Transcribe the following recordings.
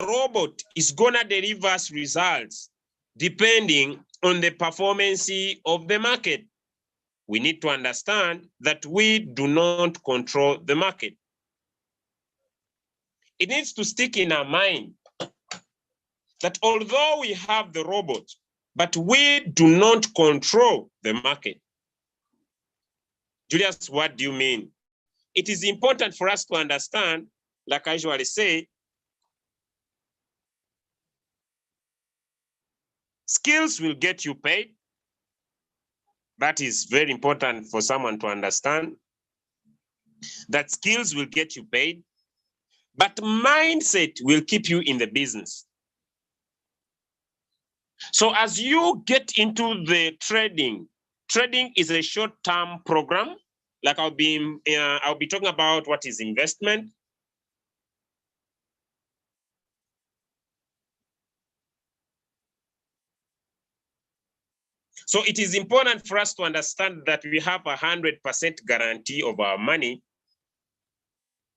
robot is gonna deliver us results depending on the performance of the market. We need to understand that we do not control the market. It needs to stick in our mind that although we have the robot, but we do not control the market. Julius, what do you mean? It is important for us to understand, like I usually say, skills will get you paid. That is very important for someone to understand. That skills will get you paid, but mindset will keep you in the business. So as you get into the trading is a short-term program. Like I'll be talking about what is investment. So it is important for us to understand that we have 100% guarantee of our money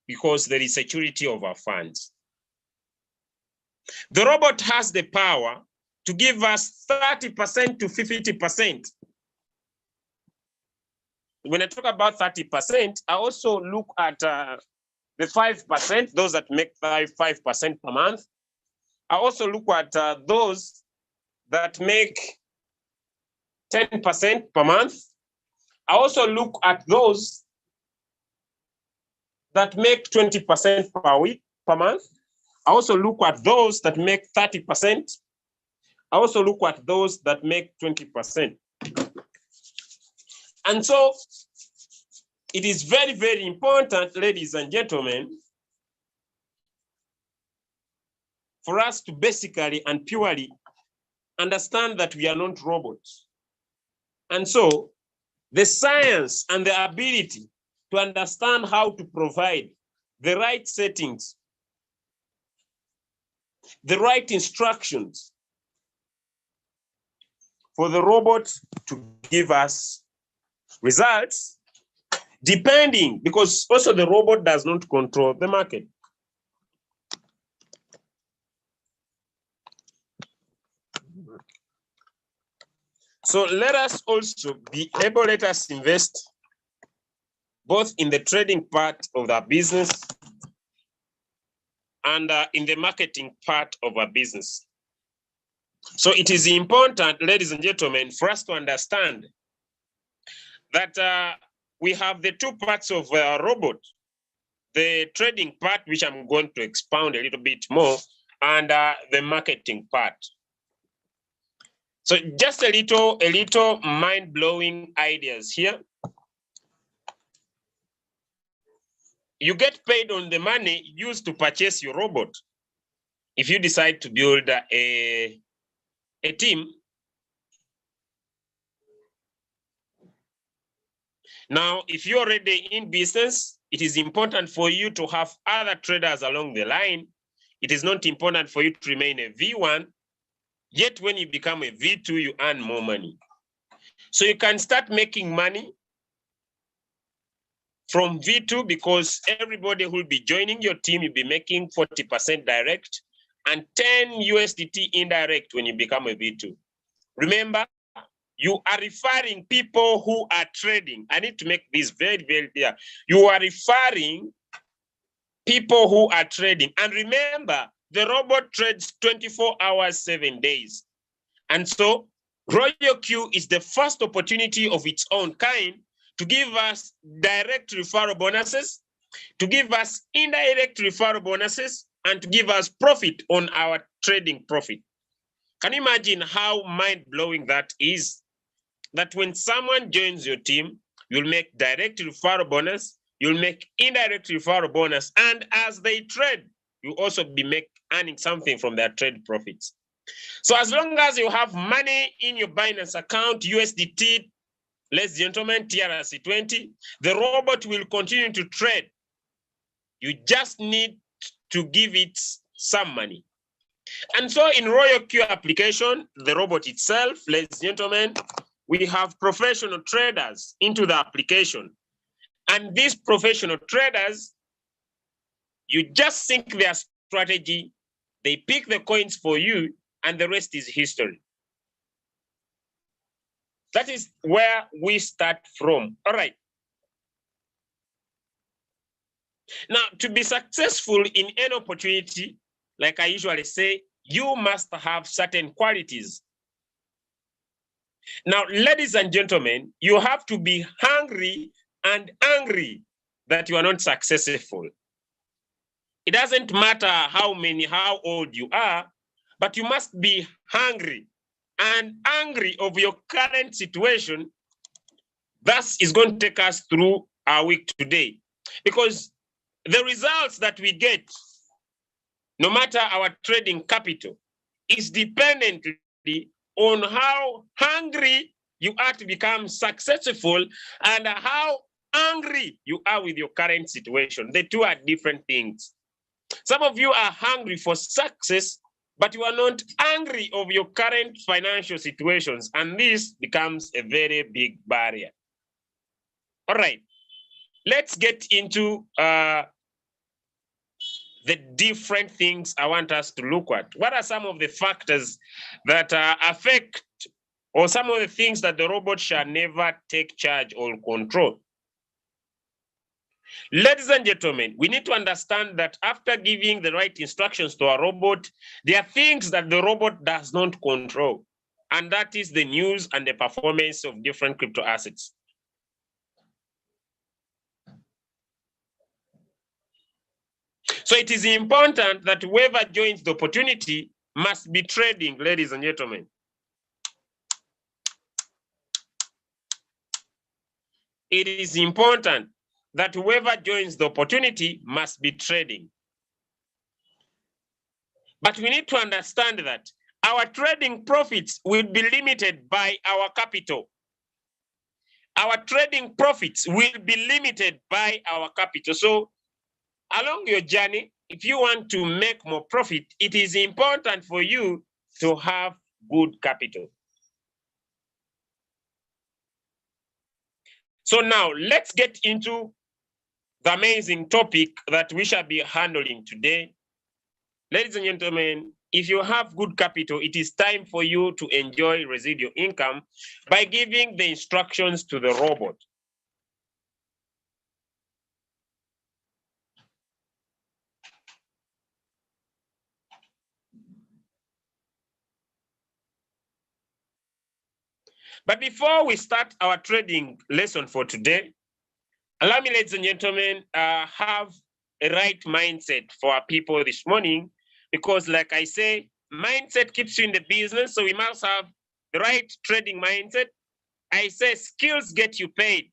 because there is security of our funds. The robot has the power to give us 30% to 50%. When I talk about 30%, I also look at the 5%, those that make 5% per month. I also look at those that make 10% per month. I also look at those that make 20% per week, per month. I also look at those that make 30%. I also look at those that make 20%. And so it is very, very important, ladies and gentlemen, for us to basically and purely understand that we are not robots. And so the science and the ability to understand how to provide the right settings, the right instructions for the robot to give us results, depending, because also the robot does not control the market. So let us also be able, let us invest both in the trading part of our business and in the marketing part of our business. So it is important, ladies and gentlemen, for us to understand that we have the two parts of a robot, the trading part, which I'm going to expound a little bit more, and the marketing part. So just a little mind-blowing ideas here. You get paid on the money used to purchase your robot. If you decide to build a team, now, if you're already in business, it is important for you to have other traders along the line. It is not important for you to remain a V1, yet when you become a V2, you earn more money. So you can start making money from V2 because everybody who will be joining your team, you'll be making 40% direct and 10 USDT indirect when you become a V2. Remember, you are referring people who are trading. I need to make this very, very clear. You are referring people who are trading. And remember, the robot trades 24 hours, 7 days. And so RoyalQ is the first opportunity of its own kind to give us direct referral bonuses, to give us indirect referral bonuses, and to give us profit on our trading profit. Can you imagine how mind-blowing that is? That when someone joins your team, you'll make direct referral bonus, you'll make indirect referral bonus, and as they trade, you'll also be earning something from their trade profits. So as long as you have money in your Binance account, USDT, ladies and gentlemen, TRC20, the robot will continue to trade. You just need to give it some money. And so in RoyalQ application, the robot itself, ladies and gentlemen, we have professional traders into the application. And these professional traders, you just sync their strategy, They pick the coins for you, and the rest is history. That is where we start from. All right. Now, to be successful in any opportunity, like I usually say, you must have certain qualities. Now, ladies and gentlemen, you have to be hungry and angry that you are not successful. It doesn't matter how old you are, but you must be hungry and angry of your current situation. Thus is going to take us through our week today, because the results that we get, no matter our trading capital, is dependently on how hungry you are to become successful and how angry you are with your current situation. The two are different things. Some of you are hungry for success, but you are not angry of your current financial situations, and this becomes a very big barrier. All right, let's get into the different things I want us to look at. What are some of the factors that affect, or some of the things that the robot shall never take charge or control? Ladies and gentlemen, we need to understand that after giving the right instructions to a robot, there are things that the robot does not control, and that is the news and the performance of different crypto assets. So it is important that whoever joins the opportunity must be trading, ladies and gentlemen. It is important that whoever joins the opportunity must be trading. But we need to understand that our trading profits will be limited by our capital. Our trading profits will be limited by our capital. So along your journey, if you want to make more profit, it is important for you to have good capital. So now let's get into the amazing topic that we shall be handling today. Ladies and gentlemen, if you have good capital, it is time for you to enjoy residual income by giving the instructions to the robot. But before we start our trading lesson for today, allow me, ladies and gentlemen, have a right mindset for our people this morning, because like I say, mindset keeps you in the business, so we must have the right trading mindset. I say skills get you paid,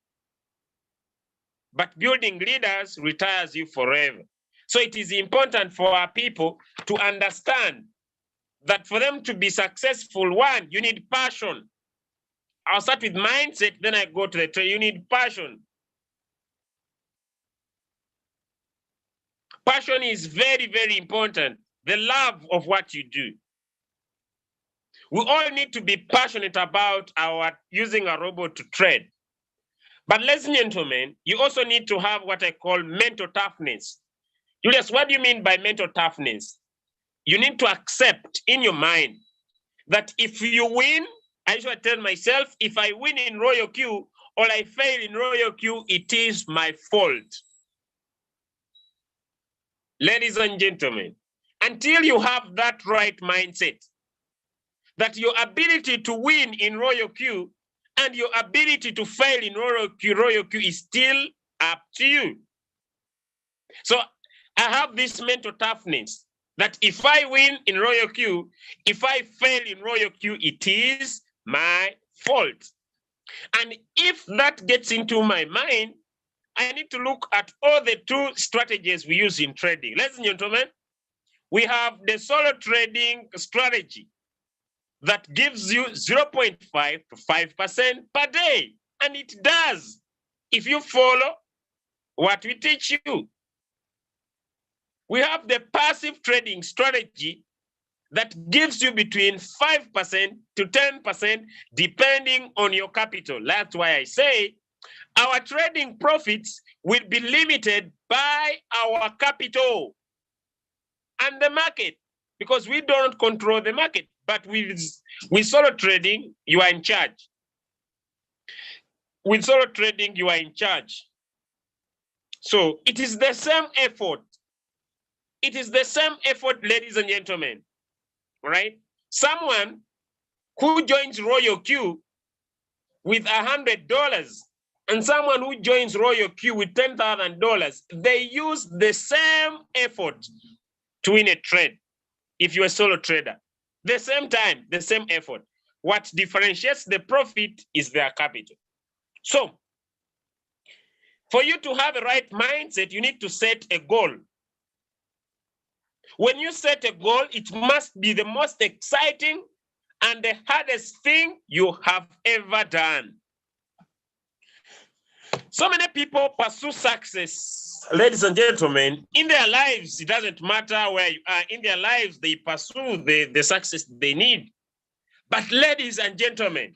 but building leaders retires you forever. So it is important for our people to understand that for them to be successful, one, you need passion. I'll start with mindset, then I go to the trade. You need passion. Passion is very, very important. The love of what you do. We all need to be passionate about using a robot to trade. But ladies and gentlemen, you also need to have what I call mental toughness. Julius, what do you mean by mental toughness? You need to accept in your mind that if you win, I usually tell myself, if I win in Royal Q or I fail in Royal Q, it is my fault. Ladies and gentlemen, until you have that right mindset, that your ability to win in Royal Q and your ability to fail in Royal Q is still up to you. So I have this mental toughness that if I win in Royal Q, if I fail in Royal Q, it is my fault. And if that gets into my mind, I need to look at all the two strategies we use in trading. Ladies and gentlemen, we have the solo trading strategy that gives you 0.5 to 5% per day. And it does if you follow what we teach you. We have the passive trading strategy that gives you between 5% to 10% depending on your capital. That's why I say our trading profits will be limited by our capital and the market. because we don't control the market. But with solo trading, you are in charge. With solo trading, you are in charge. So it is the same effort. It is the same effort, ladies and gentlemen, right? Someone who joins Royal Q with $100 and someone who joins Royal Q with $10,000, they use the same effort to win a trade. If you're a solo trader, the same time, the same effort. What differentiates the profit is their capital. So for you to have a right mindset, you need to set a goal. When you set a goal, it must be the most exciting and the hardest thing you have ever done. So many people pursue success, ladies and gentlemen, in their lives. It doesn't matter where you are. In their lives, they pursue the success they need. But ladies and gentlemen,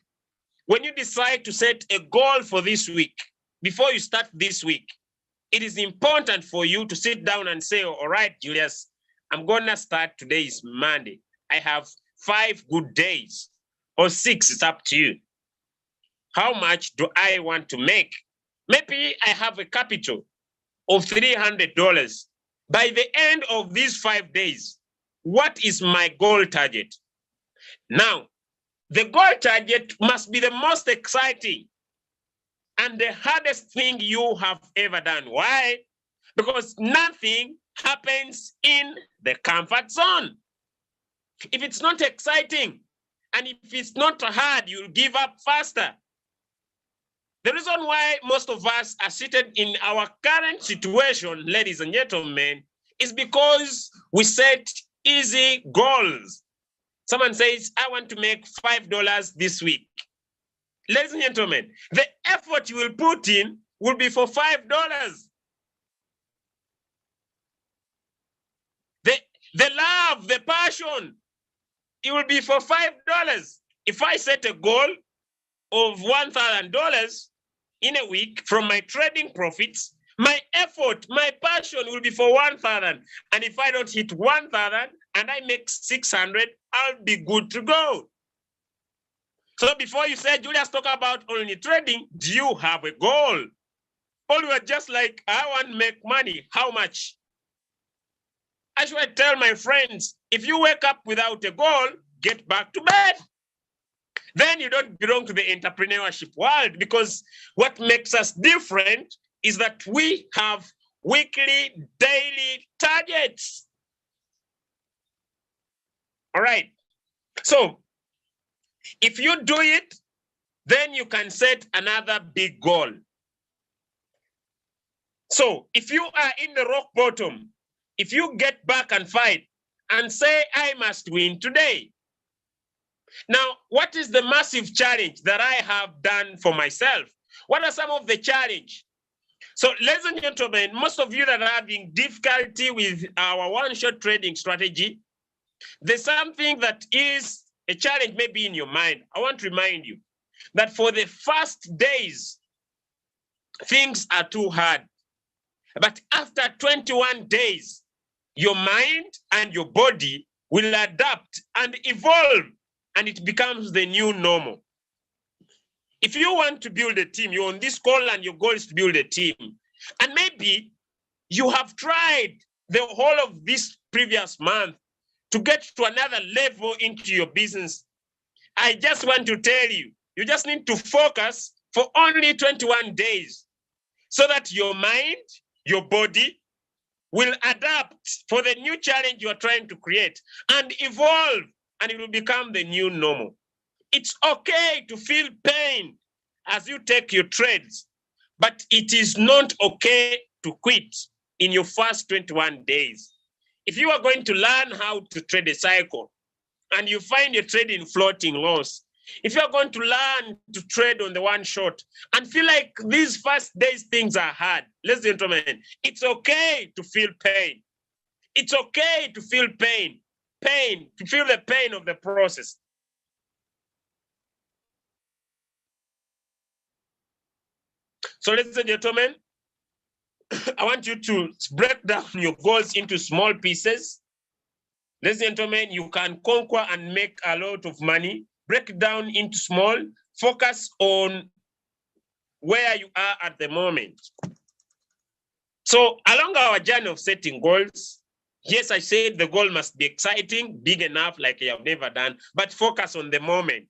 when you decide to set a goal for this week, before you start this week, it is important for you to sit down and say, all right, Julius, I'm gonna start. Today is Monday. I have 5 good days or 6, it's up to you. How much do I want to make? Maybe I have a capital of $300. By the end of these 5 days, what is my goal target? Now, the goal target must be the most exciting and the hardest thing you have ever done. Why? Because nothing happens in the comfort zone. If it's not exciting and if it's not hard, you'll give up faster. The reason why most of us are seated in our current situation, ladies and gentlemen, is because we set easy goals. Someone says, I want to make $5 this week. Ladies and gentlemen, the effort you will put in will be for $5. The love, the passion, it will be for $5. If I set a goal of $1,000 in a week from my trading profits, my effort, my passion will be for 1,000. And if I don't hit 1,000 and I make 600, I'll be good to go. So before you say, Julius, talk about only trading, do you have a goal? Or you are just like, I want to make money. How much? I should tell my friends, if you wake up without a goal, get back to bed. Then you don't belong to the entrepreneurship world, because what makes us different is that we have weekly, daily targets. All right. So if you do it, then you can set another big goal. So if you are in the rock bottom, if you get back and fight and say, I must win today. Now, what is the massive challenge that I have done for myself? What are some of the challenges? So, ladies and gentlemen, most of you that are having difficulty with our one-shot trading strategy, there's something that is a challenge maybe in your mind. I want to remind you that for the first days, things are too hard. But after 21 days, your mind and your body will adapt and evolve, and it becomes the new normal. If you want to build a team, you're on this call and your goal is to build a team, and maybe you have tried the whole of this previous month to get to another level into your business, I just want to tell you, you just need to focus for only 21 days so that your mind, your body will adapt for the new challenge you are trying to create and evolve, and it will become the new normal. It's okay to feel pain as you take your trades, but it is not okay to quit in your first 21 days. If you are going to learn how to trade a cycle and you find your trading floating loss, if you're going to learn to trade on the one shot and feel like these first days things are hard, ladies and gentlemen, it's okay to feel pain. It's okay to feel pain, to feel the pain of the process. So, ladies and gentlemen, I want you to break down your goals into small pieces Ladies and gentlemen, you can conquer and make a lot of money. Break it down into small, focus on where you are at the moment. So along our journey of setting goals, yes, I said the goal must be exciting, big enough like you have never done, but focus on the moment.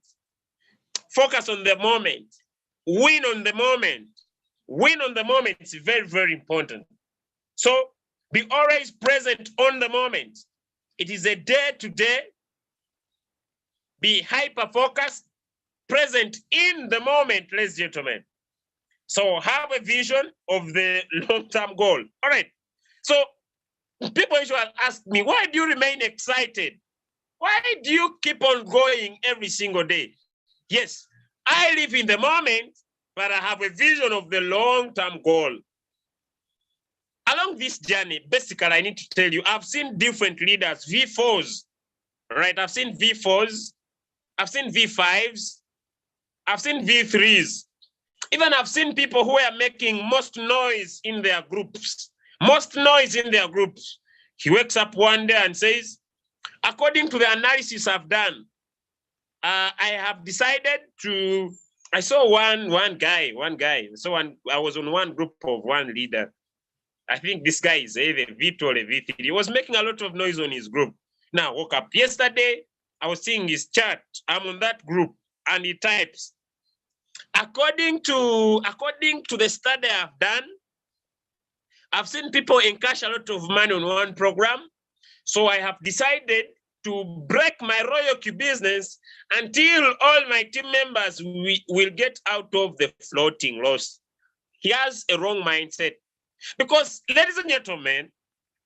Focus on the moment. Win on the moment. Win on the moment is very, very important. So be always present on the moment. It is a day-to-day. Be hyper-focused, present in the moment, ladies and gentlemen. So have a vision of the long-term goal. All right. So people usually ask me, why do you remain excited? Why do you keep on going every single day? Yes, I live in the moment, but I have a vision of the long-term goal. Along this journey, basically, I need to tell you, I've seen different leaders, V4s, right? I've seen V4s, I've seen V5s, I've seen V3s. Even I've seen people who are making most noise in their groups, most noise in their groups. He wakes up one day and says, according to the analysis I've done, I have decided to, I saw one guy. So I was on one group of one leader. I think this guy is either V2 or a V3. He was making a lot of noise on his group. Now, woke up yesterday, I was seeing his chat. I'm on that group, and he types, according to the study I've done, I've seen people encash a lot of money on one program. So I have decided to break my royalty business until all my team members will get out of the floating loss. He has a wrong mindset. Because, ladies and gentlemen,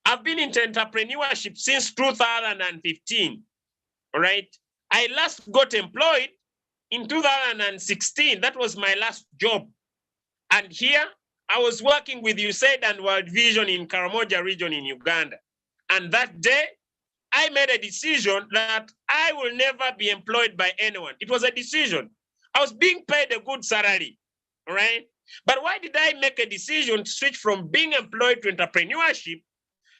I've been into entrepreneurship since 2015, all right? I last got employed in 2016. That was my last job. And here, I was working with USAID and World Vision in Karamoja region in Uganda. And that day, I made a decision that I will never be employed by anyone. It was a decision. I was being paid a good salary, all right? But why did I make a decision to switch from being employed to entrepreneurship?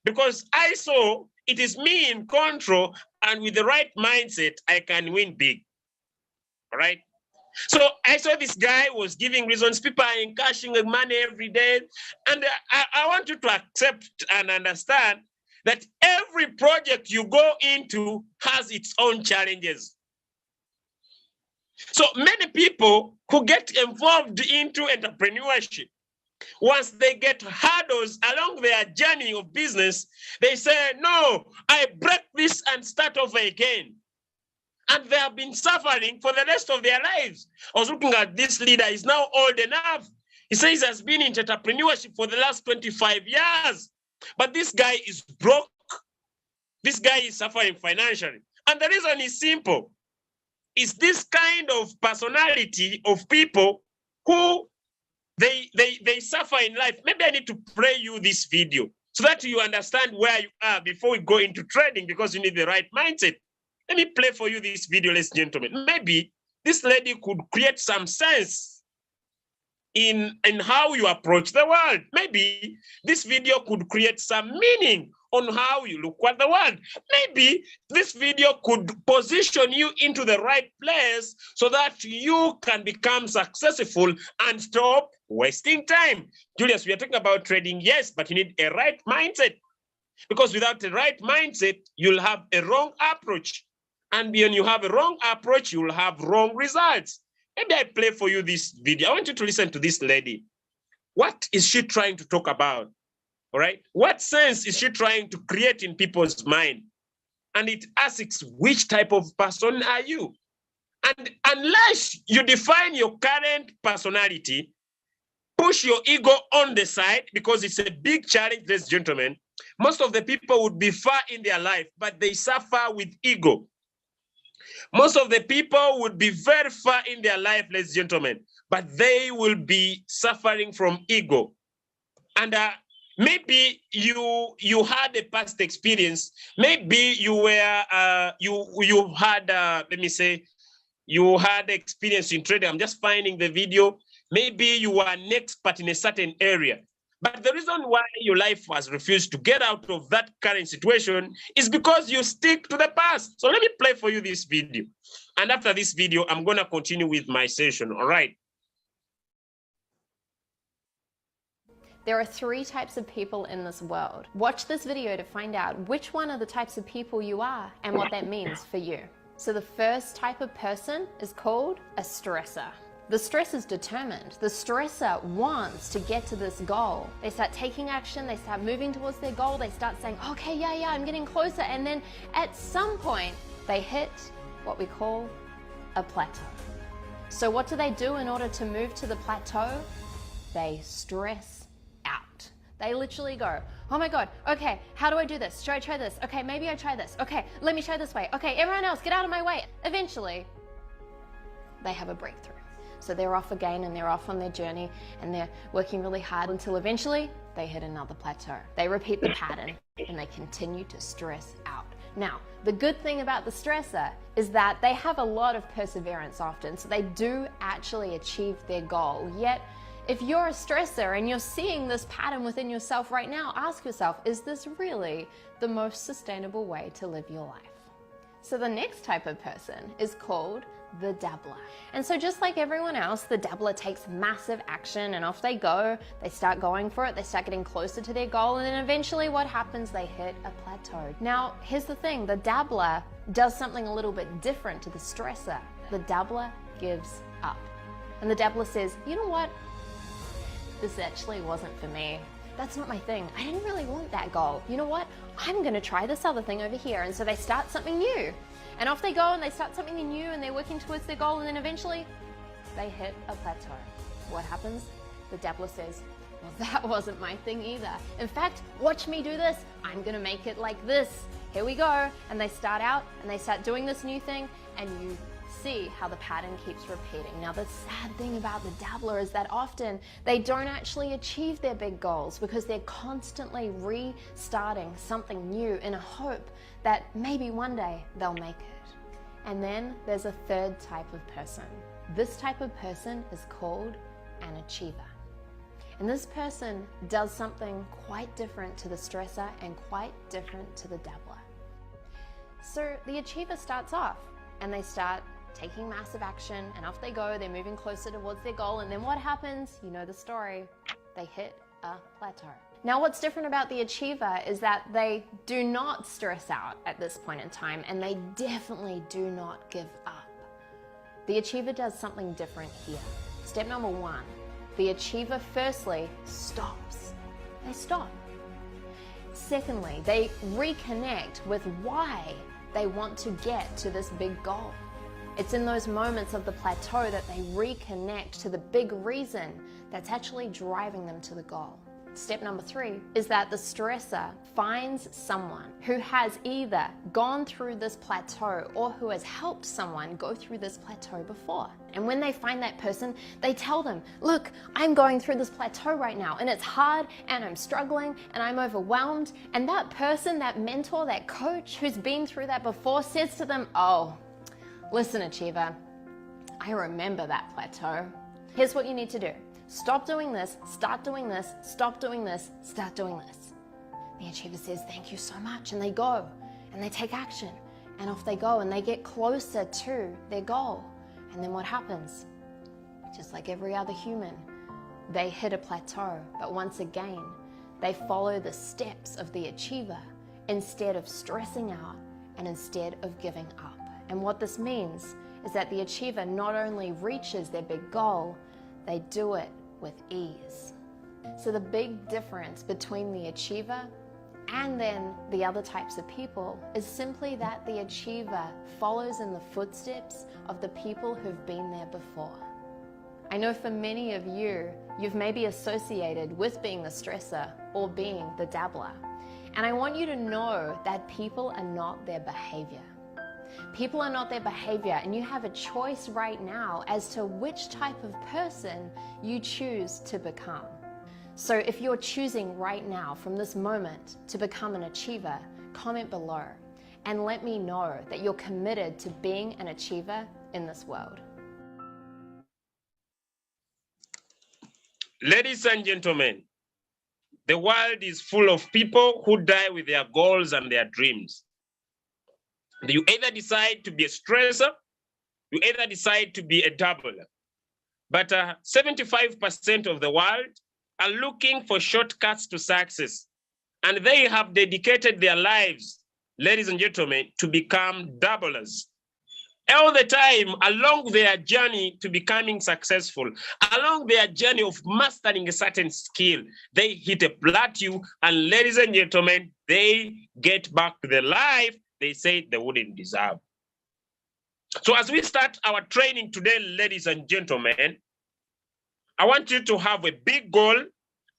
Because I saw it is me in control, and with the right mindset, I can win big, all right? So I saw this guy was giving reasons. People are encashing money every day. And I want you to accept and understand that every project you go into has its own challenges. So many people who get involved into entrepreneurship, once they get hurdles along their journey of business, they say, no, I break this and start over again. And they have been suffering for the rest of their lives. I was looking at this leader, he's now old enough. He says he has been in entrepreneurship for the last 25 years. But this guy is broke. This guy is suffering financially. And the reason is simple. It's this kind of personality of people who they suffer in life. Maybe I need to play you this video so that you understand where you are before we go into trading, because you need the right mindset. Let me play for you this video, ladies and gentlemen. Maybe this lady could create some sense in how you approach the world. Maybe this video could create some meaning on how you look at the world. Maybe this video could position you into the right place so that you can become successful and stop wasting time. Julius, we are talking about trading, yes, but you need a right mindset, because without the right mindset, you'll have a wrong approach. And when you have a wrong approach, you will have wrong results. Maybe I play for you this video. I want you to listen to this lady. What is she trying to talk about? All right. What sense is she trying to create in people's mind? And it asks, which type of person are you? And unless you define your current personality, push your ego on the side, because it's a big challenge, ladies and gentlemen. Most of the people would be far in their life, but they suffer with ego. Most of the people would be very far in their life, ladies and gentlemen, but they will be suffering from ego. And maybe you had a past experience. Maybe you were you had let me say you had experience in trading. I'm just finding the video. Maybe you were an expert in a certain area, But the reason why your life has refused to get out of that current situation is because you stick to the past. So let me play for you this video. And after this video, I'm going to continue with my session. All right. There are 3 types of people in this world. Watch this video to find out which one of the types of people you are and what that means for you. So the first type of person is called a stressor. The stressor is determined. The stressor wants to get to this goal. They start taking action, they start moving towards their goal, they start saying, okay, yeah, I'm getting closer. And then at some point, they hit what we call a plateau. So what do they do in order to move to the plateau? They stress out. They literally go, oh my God, okay, how do I do this? Should I try this? Okay, maybe I try this. Okay, let me try this way. Okay, everyone else, get out of my way. Eventually, they have a breakthrough. So they're off again and they're off on their journey and they're working really hard until eventually they hit another plateau. They repeat the pattern and they continue to stress out. Now, the good thing about the stressor is that they have a lot of perseverance often, so they do actually achieve their goal. Yet, if you're a stressor and you're seeing this pattern within yourself right now, ask yourself, is this really the most sustainable way to live your life? So the next type of person is called the dabbler. And so just like everyone else, the dabbler takes massive action and off they go. They start going for it, they start getting closer to their goal, and then eventually what happens? They hit a plateau. Now, here's the thing, the dabbler does something a little bit different to the stressor. The dabbler gives up. And the dabbler says, you know what? This actually wasn't for me. That's not my thing. I didn't really want that goal. You know what? I'm gonna try this other thing over here. And so they start something new. And off they go and they start something new and they're working towards their goal, and then eventually they hit a plateau. What happens? The dabbler says, well, that wasn't my thing either. In fact, watch me do this. I'm gonna make it like this. Here we go. And they start out and they start doing this new thing, and you see how the pattern keeps repeating. Now, the sad thing about the dabbler is that often they don't actually achieve their big goals because they're constantly restarting something new in a hope that maybe one day they'll make it. And then there's a third type of person. This type of person is called an achiever. And this person does something quite different to the stressor and quite different to the dabbler. So the achiever starts off and they start taking massive action, and off they go, they're moving closer towards their goal, and then what happens? You know the story. They hit a plateau. Now, what's different about the achiever is that they do not stress out at this point in time, and they definitely do not give up. The achiever does something different here. Step number 1, the achiever firstly stops. They stop. Secondly, they reconnect with why they want to get to this big goal. It's in those moments of the plateau that they reconnect to the big reason that's actually driving them to the goal. Step number 3 is that the stressor finds someone who has either gone through this plateau or who has helped someone go through this plateau before. And when they find that person, they tell them, look, I'm going through this plateau right now and it's hard and I'm struggling and I'm overwhelmed. And that person, that mentor, that coach who's been through that before says to them, oh, listen, achiever, I remember that plateau. Here's what you need to do. Stop doing this, start doing this, stop doing this, start doing this. The achiever says, thank you so much. And they go and they take action and off they go and they get closer to their goal. And then what happens? Just like every other human, they hit a plateau, but once again, they follow the steps of the achiever instead of stressing out and instead of giving up. And what this means is that the achiever not only reaches their big goal, they do it with ease. So the big difference between the achiever and then the other types of people is simply that the achiever follows in the footsteps of the people who've been there before. I know for many of you, you've maybe associated with being the stressor or being the dabbler. And I want you to know that people are not their behavior. People are not their behavior, and you have a choice right now as to which type of person you choose to become. So if you're choosing right now from this moment to become an achiever, comment below and let me know that you're committed to being an achiever in this world. Ladies and gentlemen, The world is full of people who die with their goals and their dreams. You either decide to be a stressor, you either decide to be a doubler. But 75% of the world are looking for shortcuts to success. And they have dedicated their lives, ladies and gentlemen, to become doublers. All the time, along their journey to becoming successful, along their journey of mastering a certain skill, they hit a plateau, and ladies and gentlemen, they get back to the life they say they wouldn't deserve. So as we start our training today, ladies and gentlemen, I want you to have a big goal.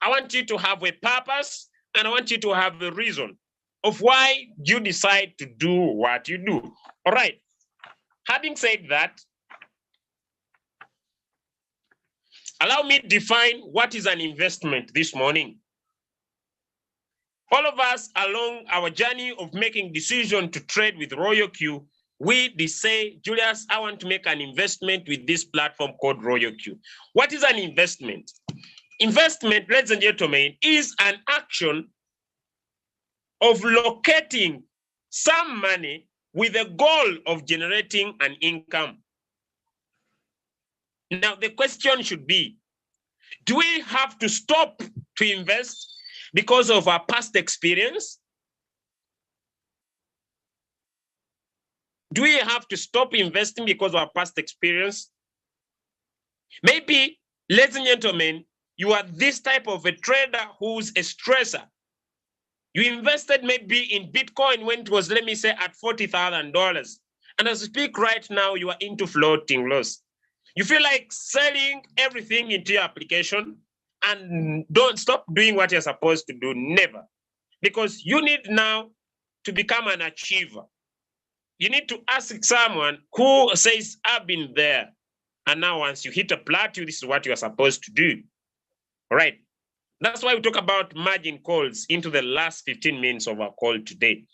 I want you to have a purpose, and I want you to have a reason of why you decide to do what you do. All right. Having said that, allow me to define what is an investment this morning. All of us along our journey of making decision to trade with Royal Q, we say, Julius, I want to make an investment with this platform called Royal Q. What is an investment? Investment, ladies and gentlemen, is an action of locating some money with the goal of generating an income. Now, the question should be, do we have to stop to invest because of our past experience? Do we have to stop investing because of our past experience? Maybe, ladies and gentlemen, you are this type of a trader who's a stressor. You invested maybe in Bitcoin when it was, let me say, at $40,000. And as I speak right now, you are into floating loss. You feel like selling everything into your application and don't stop doing what you're supposed to do, never. Because you need now to become an achiever. You need to ask someone who says, I've been there. And now once you hit a plateau, this is what you are supposed to do. All right. That's why we talk about margin calls into the last 15 minutes of our call today.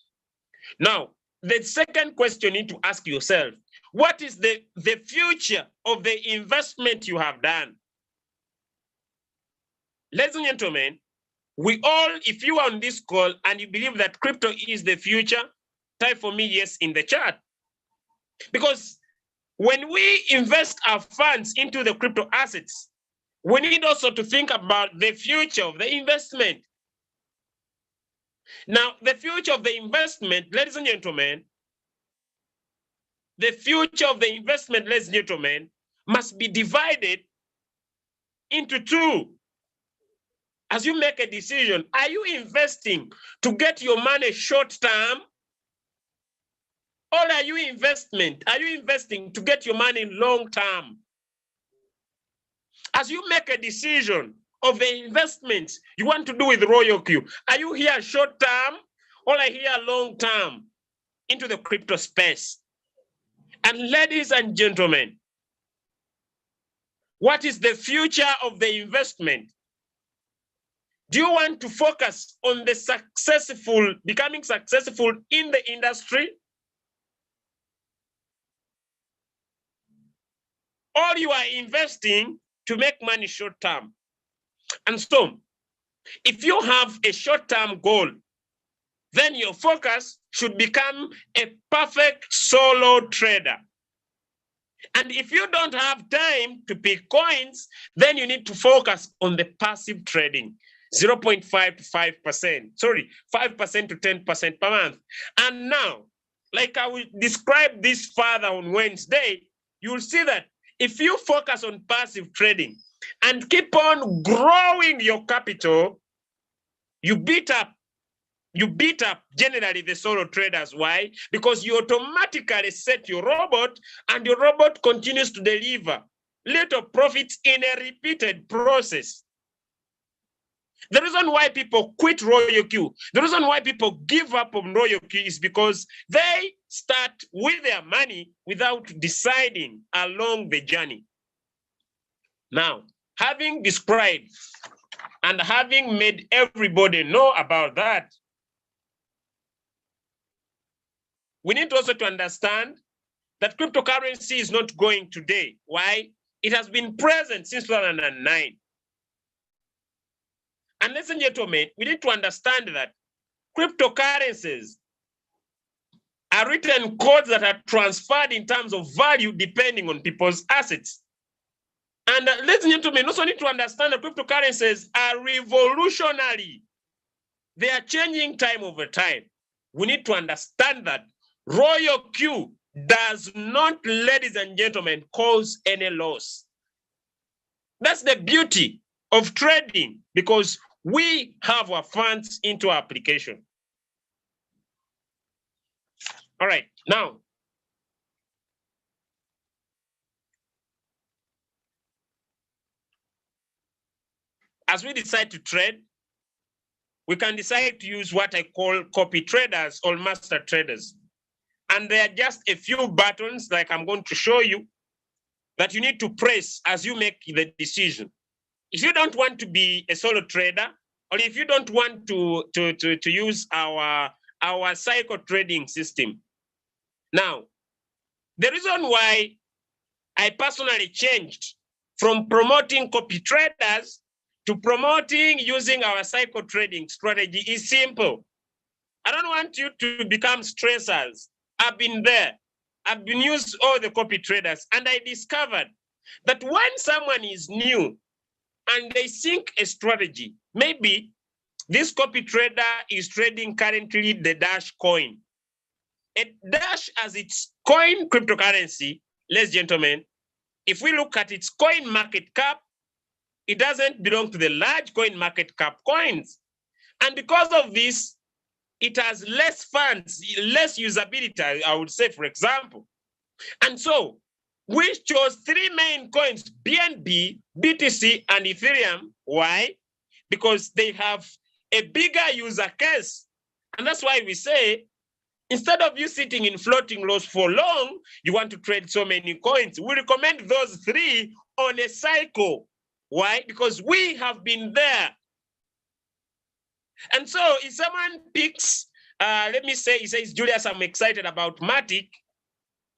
Now, the second question you need to ask yourself, what is the future of the investment you have done? Ladies and gentlemen, we all, if you are on this call and you believe that crypto is the future, type for me yes in the chat. Because when we invest our funds into the crypto assets, we need also to think about the future of the investment. Now, the future of the investment, ladies and gentlemen, the future of the investment, ladies and gentlemen, must be divided into two. As you make a decision, are you investing to get your money short term? Or are you investing to get your money long term? As you make a decision of the investments you want to do with Royal Q, are you here short term or are you here long term into the crypto space? And ladies and gentlemen, what is the future of the investment? Do you want to focus on the successful, becoming successful in the industry? Or you are investing to make money short term? And so, if you have a short-term goal, then your focus should become a perfect solo trader. And if you don't have time to pick coins, then you need to focus on the passive trading, 0.5 to 5%, sorry, 5% to 10% per month. And now, like I will describe this further on Wednesday, you'll see that if you focus on passive trading and keep on growing your capital, you beat up generally the solo traders. Why? Because you automatically set your robot and your robot continues to deliver little profits in a repeated process. The reason why people quit Royal Q, the reason why people give up on Royal Q is because they start with their money without deciding along the journey. Now, having described and having made everybody know about that, we need also to understand that cryptocurrency is not going today. Why? It has been present since 2009. And ladies and gentlemen, we need to understand that cryptocurrencies are written codes that are transferred in terms of value depending on people's assets. And ladies and gentlemen, also need to understand that cryptocurrencies are revolutionary. They are changing time over time. We need to understand that Royal Q does not, ladies and gentlemen, cause any loss. That's the beauty of trading, because we have our funds into our application. All right, now, as we decide to trade, we can decide to use what I call copy traders or master traders. And there are just a few buttons, like I'm going to show you, that you need to press as you make the decision. If you don't want to be a solo trader, or if you don't want to use our cycle trading system. Now, the reason why I personally changed from promoting copy traders to promoting using our cycle trading strategy is simple. I don't want you to become stressors. I've been there. I've been used all the copy traders, and I discovered that when someone is new and they think a strategy, maybe this copy trader is trading currently the Dash coin. A Dash as its coin cryptocurrency, ladies and gentlemen, if we look at its coin market cap, it doesn't belong to the large coin market cap coins. And because of this, it has less funds, less usability, I would say, for example. And so we chose three main coins, BNB, BTC, and Ethereum. Why? Because they have a bigger user case. And that's why we say, instead of you sitting in floating loss for long, you want to trade so many coins. We recommend those three on a cycle. Why? Because we have been there. And so if someone picks, let me say, he says, Julius, I'm excited about Matic,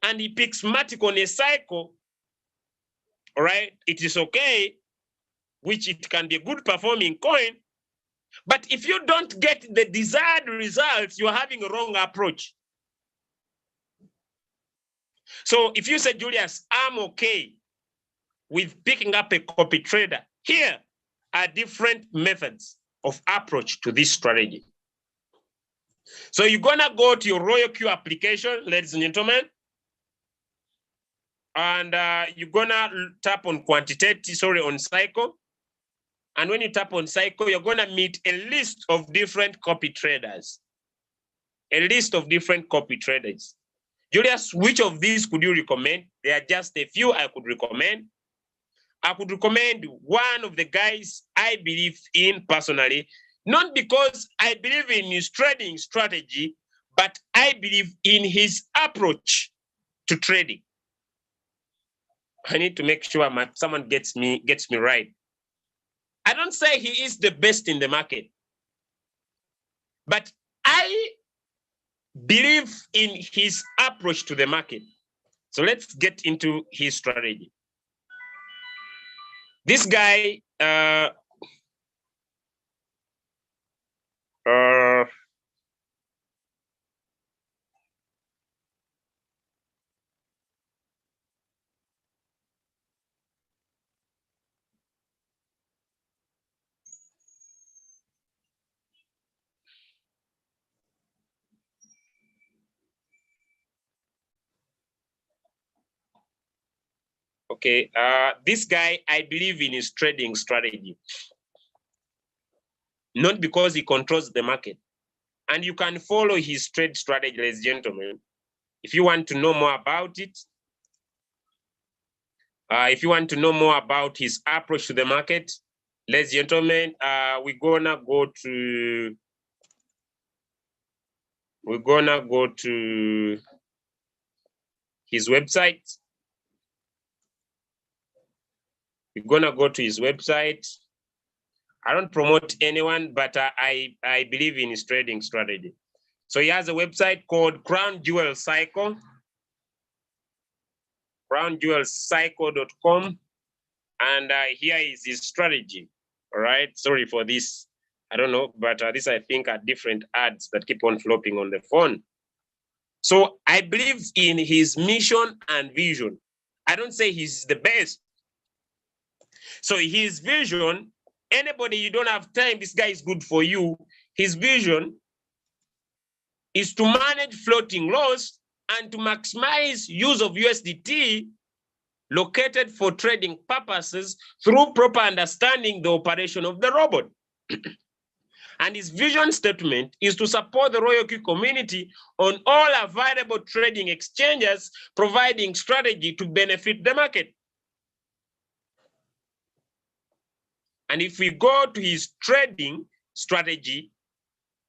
and he picks Matic on a cycle, all right, it is okay, which it can be a good performing coin. But if you don't get the desired results, you're having a wrong approach. So if you say, Julius, I'm okay with picking up a copy trader, here are different methods of approach to this strategy. So you're gonna go to your Royal Q application, ladies and gentlemen, and you're gonna tap on on cycle. And when you tap on cycle, you're gonna meet a list of different copy traders. A list of different copy traders. Julius, which of these could you recommend? There are just a few I could recommend. I could recommend one of the guys I believe in personally, not because I believe in his trading strategy, but I believe in his approach to trading. I need to make sure someone gets me right. I don't say he is the best in the market, but I believe in his approach to the market. So let's get into his strategy. This guy, okay, this guy, I believe in his trading strategy, not because he controls the market. And you can follow his trade strategy, ladies and gentlemen. If you want to know more about it, if you want to know more about his approach to the market, ladies and gentlemen, we're gonna go to his website. We're gonna go to his website. I don't promote anyone, but I believe in his trading strategy. So he has a website called Crown Jewel Cycle, crownjewelcycle.com, and here is his strategy. All right, sorry for this I don't know, but these I think are different ads that keep on flopping on the phone. So I believe in his mission and vision. I don't say he's the best. So his vision, anybody you don't have time, this guy is good for you. His vision is to manage floating loss and to maximize use of USDT located for trading purposes through proper understanding the operation of the robot. And his vision statement is to support the RoyalQ community on all available trading exchanges, providing strategy to benefit the market. And if we go to his trading strategy,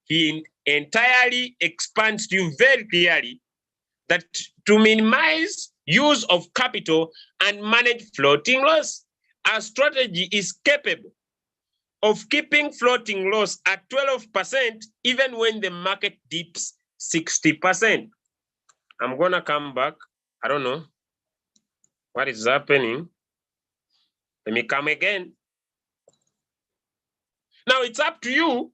he entirely expands to you very clearly that to minimize use of capital and manage floating loss, our strategy is capable of keeping floating loss at 12% even when the market dips 60%. I'm gonna come back. I don't know what is happening. Let me come again. Now it's up to you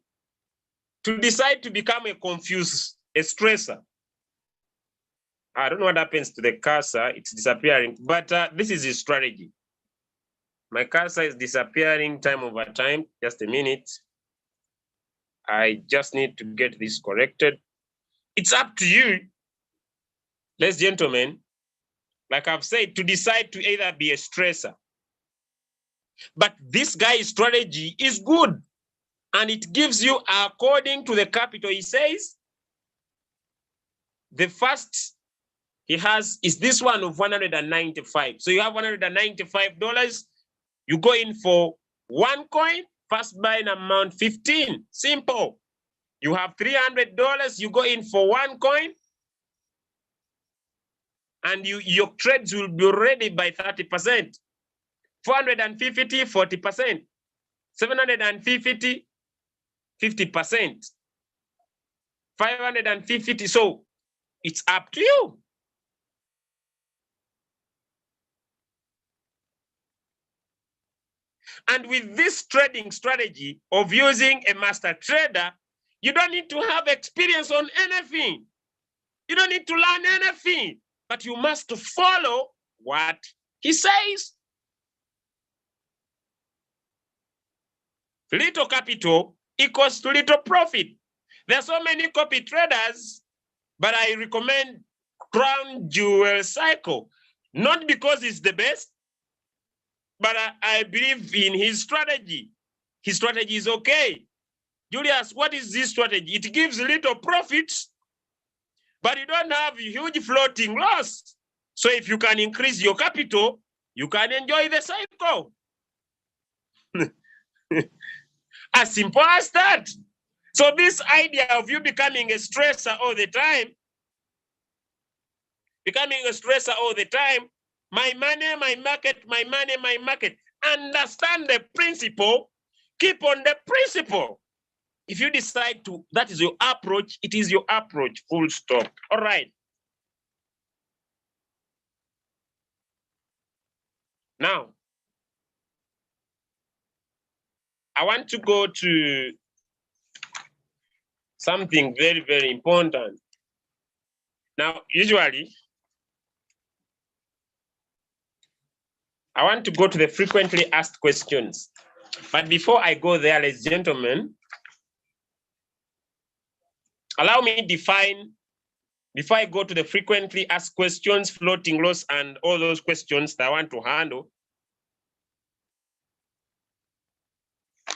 to decide to become a stressor. I don't know what happens to the cursor, it's disappearing, but this is his strategy. My cursor is disappearing time over time. Just a minute. I just need to get this corrected. It's up to you, ladies and gentlemen, like I've said, to decide to either be a stressor. But this guy's strategy is good. And it gives you, according to the capital, he says, the first he has is this one of 195. So you have $195. You go in for one coin, first buying amount 15. Simple. You have $300. You go in for one coin, and your trades will be ready by 30%. 450, 40%. 750, 50%. 550. So it's up to you. And with this trading strategy of using a master trader, you don't need to have experience on anything. You don't need to learn anything, but you must follow what he says. Little capital equals to little profit. There are so many copy traders, but I recommend Crown Jewel Cycle, not because it's the best, but I believe in his strategy. His strategy is okay. Julius, what is this strategy? It gives little profits, but you don't have huge floating loss. So if you can increase your capital, you can enjoy the cycle. As simple as that. So this idea of you becoming a stressor all the time, my money, my market, my money, my market. Understand the principle, keep on the principle. If you decide to, that is your approach, it is your approach, full stop. All right. Now, I want to go to something very, very important. Now, usually, I want to go to the frequently asked questions. But before I go there, ladies and gentlemen, allow me to define, before I go to the frequently asked questions, floating loss, and all those questions that I want to handle.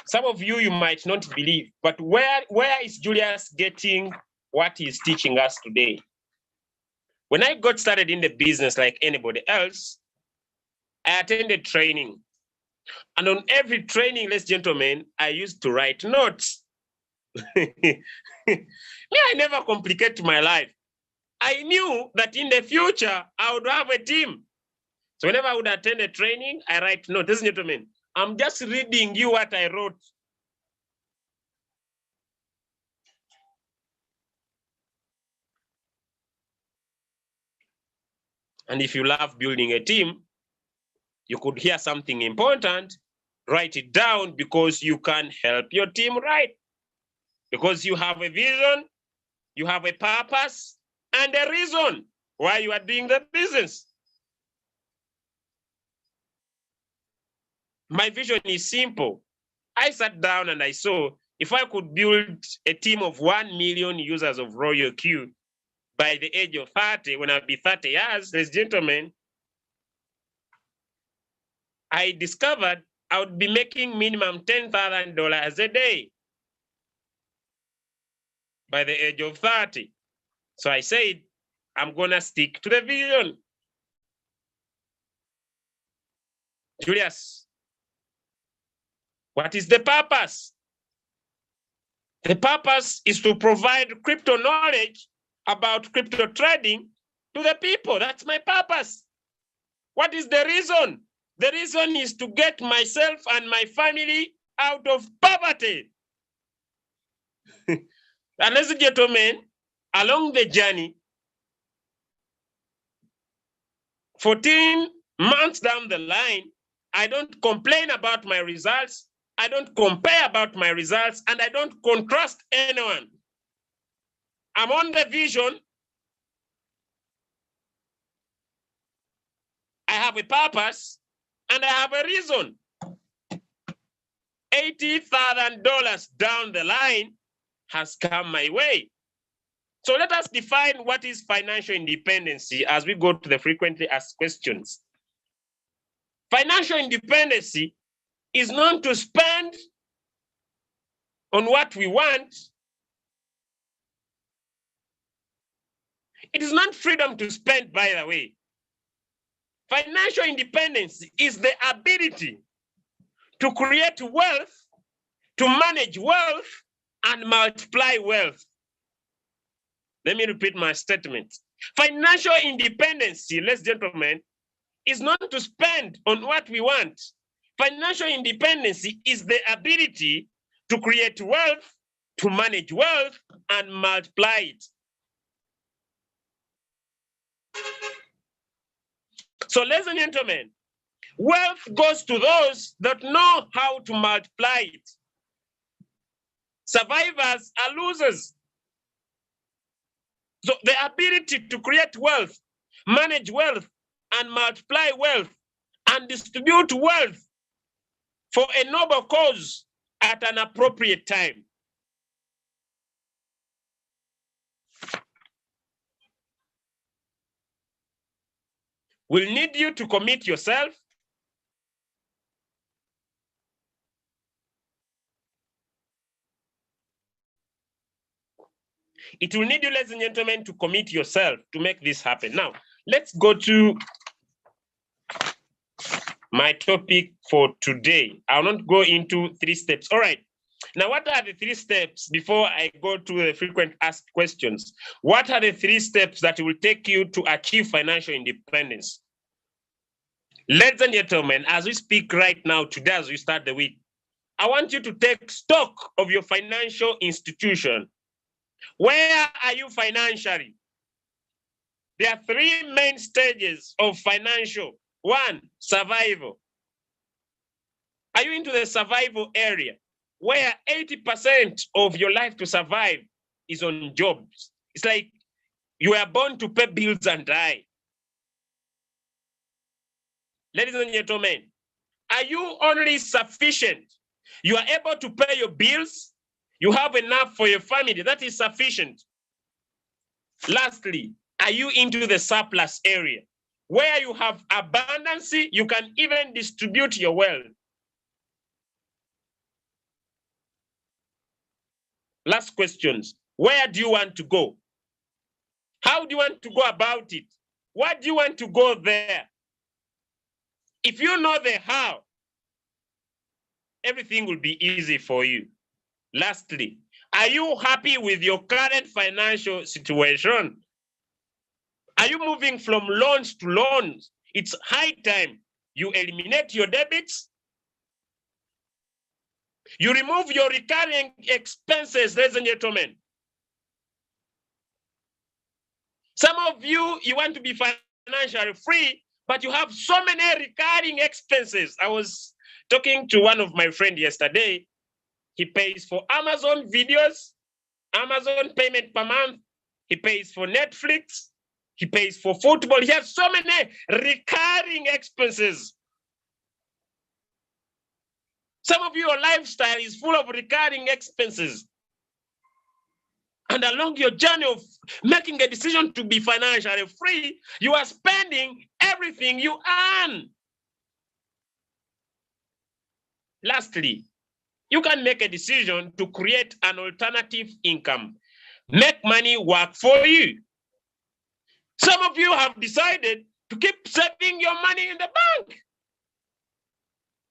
Some of you might not believe, but where is Julius getting what he's teaching us today? When I got started in the business like anybody else, I attended training. And on every training, ladies and gentlemen, I used to write notes. I never complicate my life. I knew that in the future, I would have a team. So whenever I would attend a training, I write notes. Ladies and gentlemen, I'm just reading you what I wrote. And if you love building a team, you could hear something important, write it down because you can help your team, right? Because you have a vision, you have a purpose, and a reason why you are doing the business. My vision is simple. I sat down and I saw if I could build a team of 1 million users of Royal Q by the age of 30, when I'll be 30 years, ladies and gentlemen, I discovered I would be making minimum $10,000 a day by the age of 30. So I said, I'm gonna stick to the vision. Julius, what is the purpose? The purpose is to provide crypto knowledge about crypto trading to the people. That's my purpose. What is the reason? The reason is to get myself and my family out of poverty. And ladies and gentlemen, along the journey, 14 months down the line, I don't complain about my results. I don't compare about my results, and I don't contrast anyone. I'm on the vision. I have a purpose, and I have a reason. $80,000 down the line has come my way. So let us define what is financial independency as we go to the frequently asked questions. Financial independency is not to spend on what we want. It is not freedom to spend, by the way. Financial independence is the ability to create wealth, to manage wealth, and multiply wealth. Let me repeat my statement. Financial independence, ladies and gentlemen, is not to spend on what we want. Financial independence is the ability to create wealth, to manage wealth, and multiply it. So, ladies and gentlemen, wealth goes to those that know how to multiply it. Survivors are losers. So the ability to create wealth, manage wealth, and multiply wealth, and distribute wealth for a noble cause at an appropriate time. Will need you to commit yourself. It will need you, ladies and gentlemen, to commit yourself to make this happen. Now, let's go to my topic for today. I'll not go into 3 steps. All right. Now, what are the 3 steps before I go to the frequent asked questions? What are the 3 steps that will take you to achieve financial independence? Ladies and gentlemen, as we speak right now, today as we start the week, I want you to take stock of your financial institution. Where are you financially? There are 3 main stages of financial. 1, survival. Are you into the survival area where 80% of your life to survive is on jobs? It's like you are born to pay bills and die. Ladies and gentlemen, are you only sufficient? You are able to pay your bills. You have enough for your family. That is sufficient. Lastly, are you into the surplus area where you have abundance? You can even distribute your wealth. Last questions. Where do you want to go? How do you want to go about it? What do you want to go there? If you know the how, everything will be easy for you. Lastly, are you happy with your current financial situation? Are you moving from loans to loans? It's high time you eliminate your debits. You remove your recurring expenses, ladies and gentlemen. Some of you want to be financially free, but you have so many recurring expenses. I was talking to one of my friends yesterday. He pays for Amazon videos. Amazon payment per month. He pays for Netflix. He pays for football. He has so many recurring expenses. Some of your lifestyle is full of recurring expenses. And along your journey of making a decision to be financially free, you are spending everything you earn. Lastly, you can make a decision to create an alternative income. Make money work for you. Some of you have decided to keep saving your money in the bank.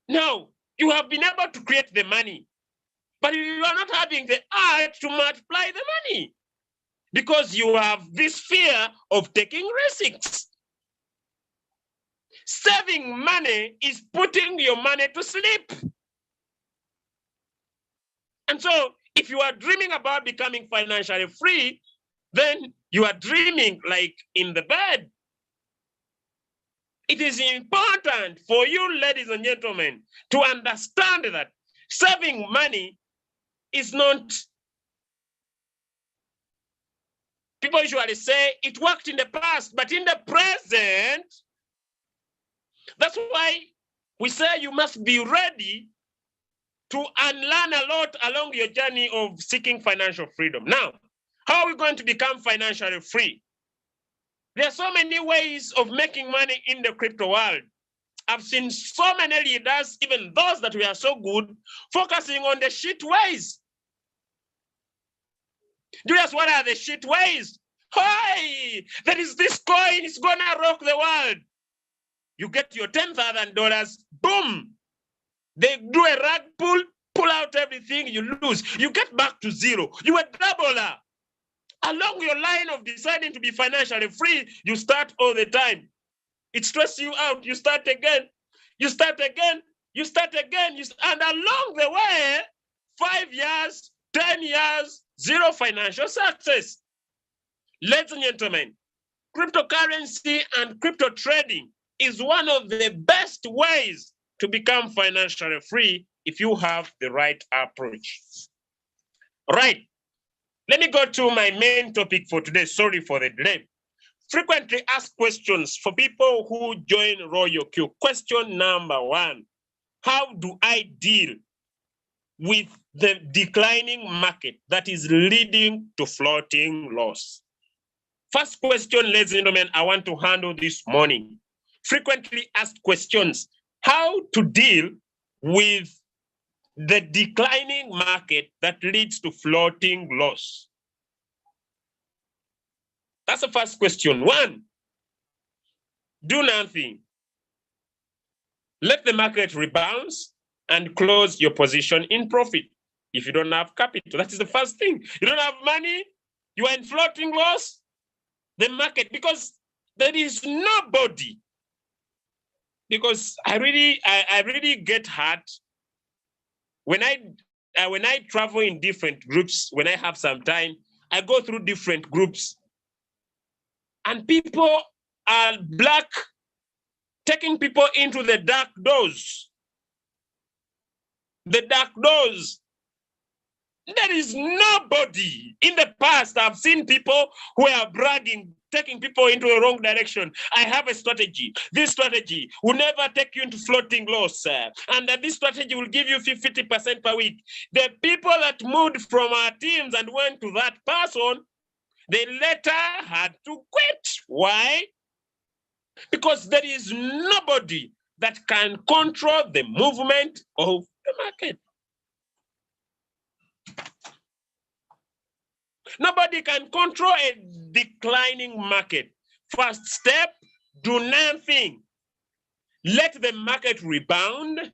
Now, you have been able to create the money, but you are not having the urge to multiply the money because you have this fear of taking risks. Saving money is putting your money to sleep. And so, if you are dreaming about becoming financially free, then you are dreaming like in the bed. It is important for you, ladies and gentlemen, to understand that saving money is not, people usually say it worked in the past, but in the present, that's why we say you must be ready to unlearn a lot along your journey of seeking financial freedom. Now, how are we going to become financially free? There are so many ways of making money in the crypto world. I've seen so many leaders, even those that were so good, focusing on the shit ways. Julius, what are the shit ways? Hey, there is this coin, it's gonna rock the world. You get your $10,000, boom. They do a rug pull out everything, you lose. You get back to zero. You are doubler. Along your line of deciding to be financially free, you start all the time. It stresses you out. You start again. You start again. You start again. And along the way, 5 years, 10 years, zero financial success. Ladies and gentlemen, cryptocurrency and crypto trading is one of the best ways to become financially free if you have the right approach. All right. Let me go to my main topic for today. Sorry for the delay. Frequently asked questions for people who join Royal Q. Question number 1, how do I deal with the declining market that is leading to floating loss? First question, ladies and gentlemen, I want to handle this morning. Frequently asked questions, how to deal with the declining market that leads to floating loss. That's the first question. 1, do nothing. Let the market rebound and close your position in profit. If you don't have capital, that is the first thing. You don't have money, you are in floating loss, the market, because there is nobody. Because I really get hurt when I travel in different groups. When I have some time, I go through different groups, and people are black, taking people into the dark doors. The dark doors. There is nobody. In the past, I've seen people who are bragging, taking people into the wrong direction. I have a strategy. This strategy will never take you into floating loss. And this strategy will give you 50% per week. The people that moved from our teams and went to that person, they later had to quit. Why? Because there is nobody that can control the movement of the market. Nobody can control a declining market. First step, do nothing. Let the market rebound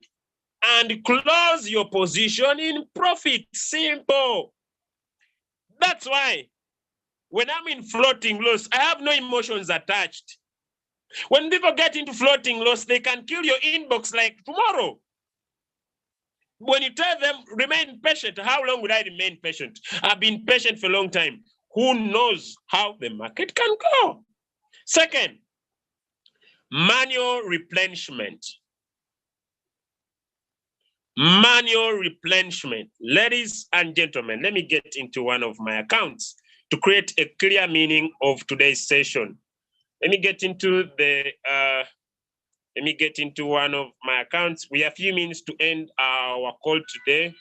and close your position in profit. Simple. That's why when I'm in floating loss, I have no emotions attached. When people get into floating loss, they can kill your inbox like tomorrow. When you tell them, remain patient, how long would I remain patient? I've been patient for a long time. Who knows how the market can go? Second, manual replenishment. manual replenishment. Ladies and gentlemen, let me get into one of my accounts to create a clear meaning of today's session. Let me get into one of my accounts. We have a few minutes to end our call today.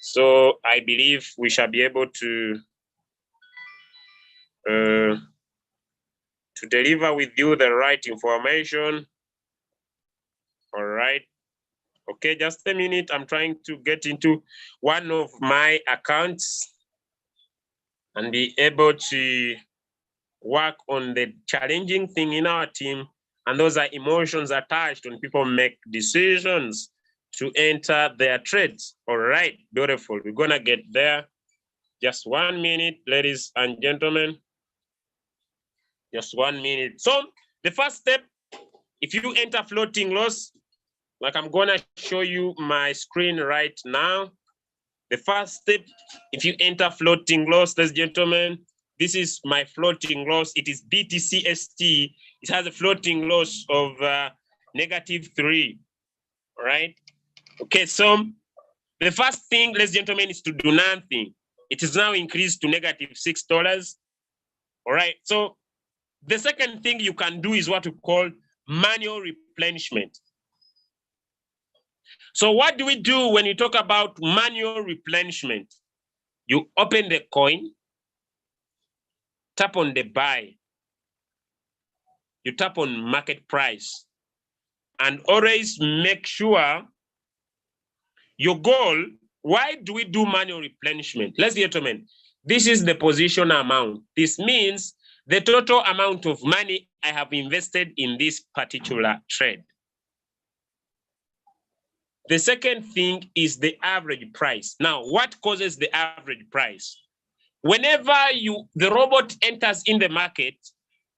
So I believe we shall be able to deliver with you the right information. All right. Okay, just a minute. I'm trying to get into one of my accounts and be able to work on the challenging thing in our team. And those are emotions attached when people make decisions to enter their trades. All right, beautiful. We're gonna get there. Just 1 minute, ladies and gentlemen. Just 1 minute. So the first step, if you enter floating loss, like I'm gonna show you my screen right now. The first step, if you enter floating loss, ladies and gentlemen, this is my floating loss. It is BTCST. It has a floating loss of -3, right? Okay, so the first thing, ladies and gentlemen, is to do nothing. It is now increased to -$6. All right, so the second thing you can do is what we call manual replenishment. So what do we do when you talk about manual replenishment? You open the coin, tap on the buy, you tap on market price, and always make sure your goal. Why do we do manual replenishment? Let's get to it. This is the position amount. This means the total amount of money I have invested in this particular trade. The second thing is the average price. Now, what causes the average price? Whenever the robot enters in the market,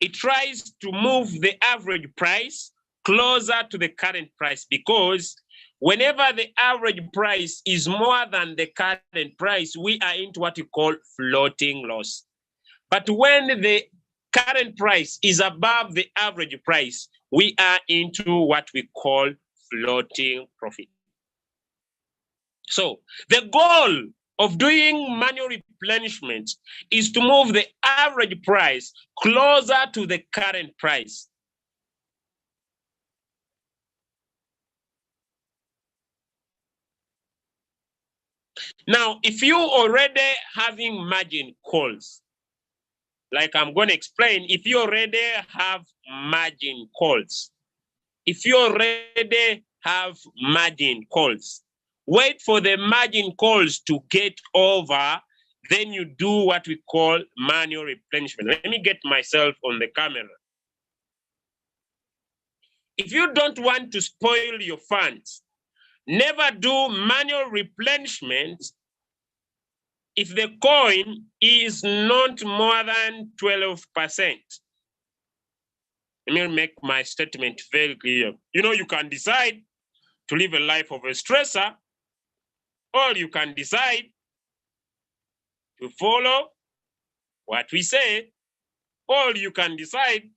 it tries to move the average price closer to the current price, because whenever the average price is more than the current price, we are into what you call floating loss. But when the current price is above the average price, we are into what we call floating profit. So the goal of doing manual replenishment is to move the average price closer to the current price. Now, if you already having margin calls, like I'm going to explain, if you already have margin calls, wait for the margin calls to get over, then you do what we call manual replenishment. Let me get myself on the camera. If you don't want to spoil your funds, never do manual replenishment if the coin is not more than 12%. Let me make my statement very clear. You can decide to live a life of a stressor, or you can decide to follow what we say, or you can decide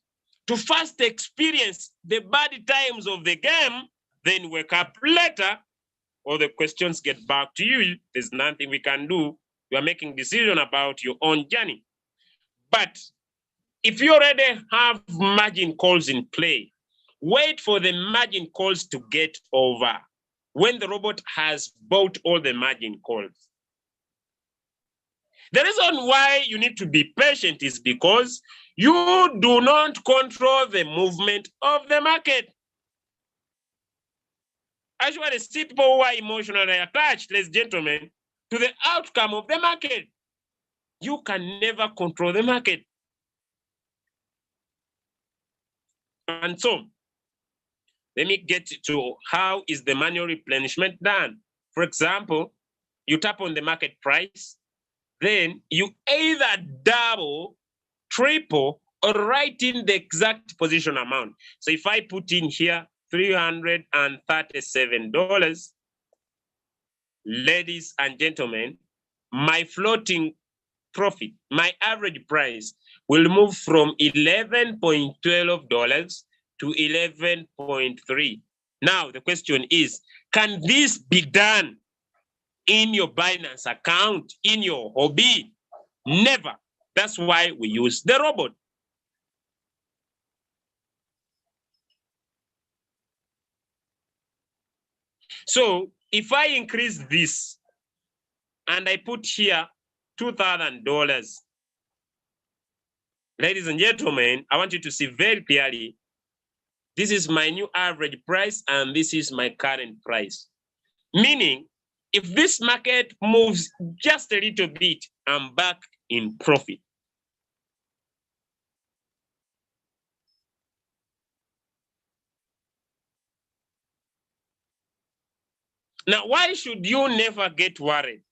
to first experience the bad times of the game, then wake up later, or the questions get back to you. There's nothing we can do. You are making decision about your own journey. But if you already have margin calls in play, wait for the margin calls to get over when the robot has bought all the margin calls. The reason why you need to be patient is because you do not control the movement of the market. Actually, see people who are emotionally attached, ladies and gentlemen, to the outcome of the market. You can never control the market. And so, let me get to how is the manual replenishment done. For example, you tap on the market price, then you either double, triple, or write in the exact position amount. So if I put in here $337, ladies and gentlemen, my floating profit, my average price will move from $11.12 to 11.3. Now, the question is, can this be done in your Binance account, in your hobby? Never. That's why we use the robot. So if I increase this and I put here $2,000, ladies and gentlemen, I want you to see very clearly, this is my new average price and this is my current price. Meaning, if this market moves just a little bit, I'm back in profit. Now, why should you never get worried?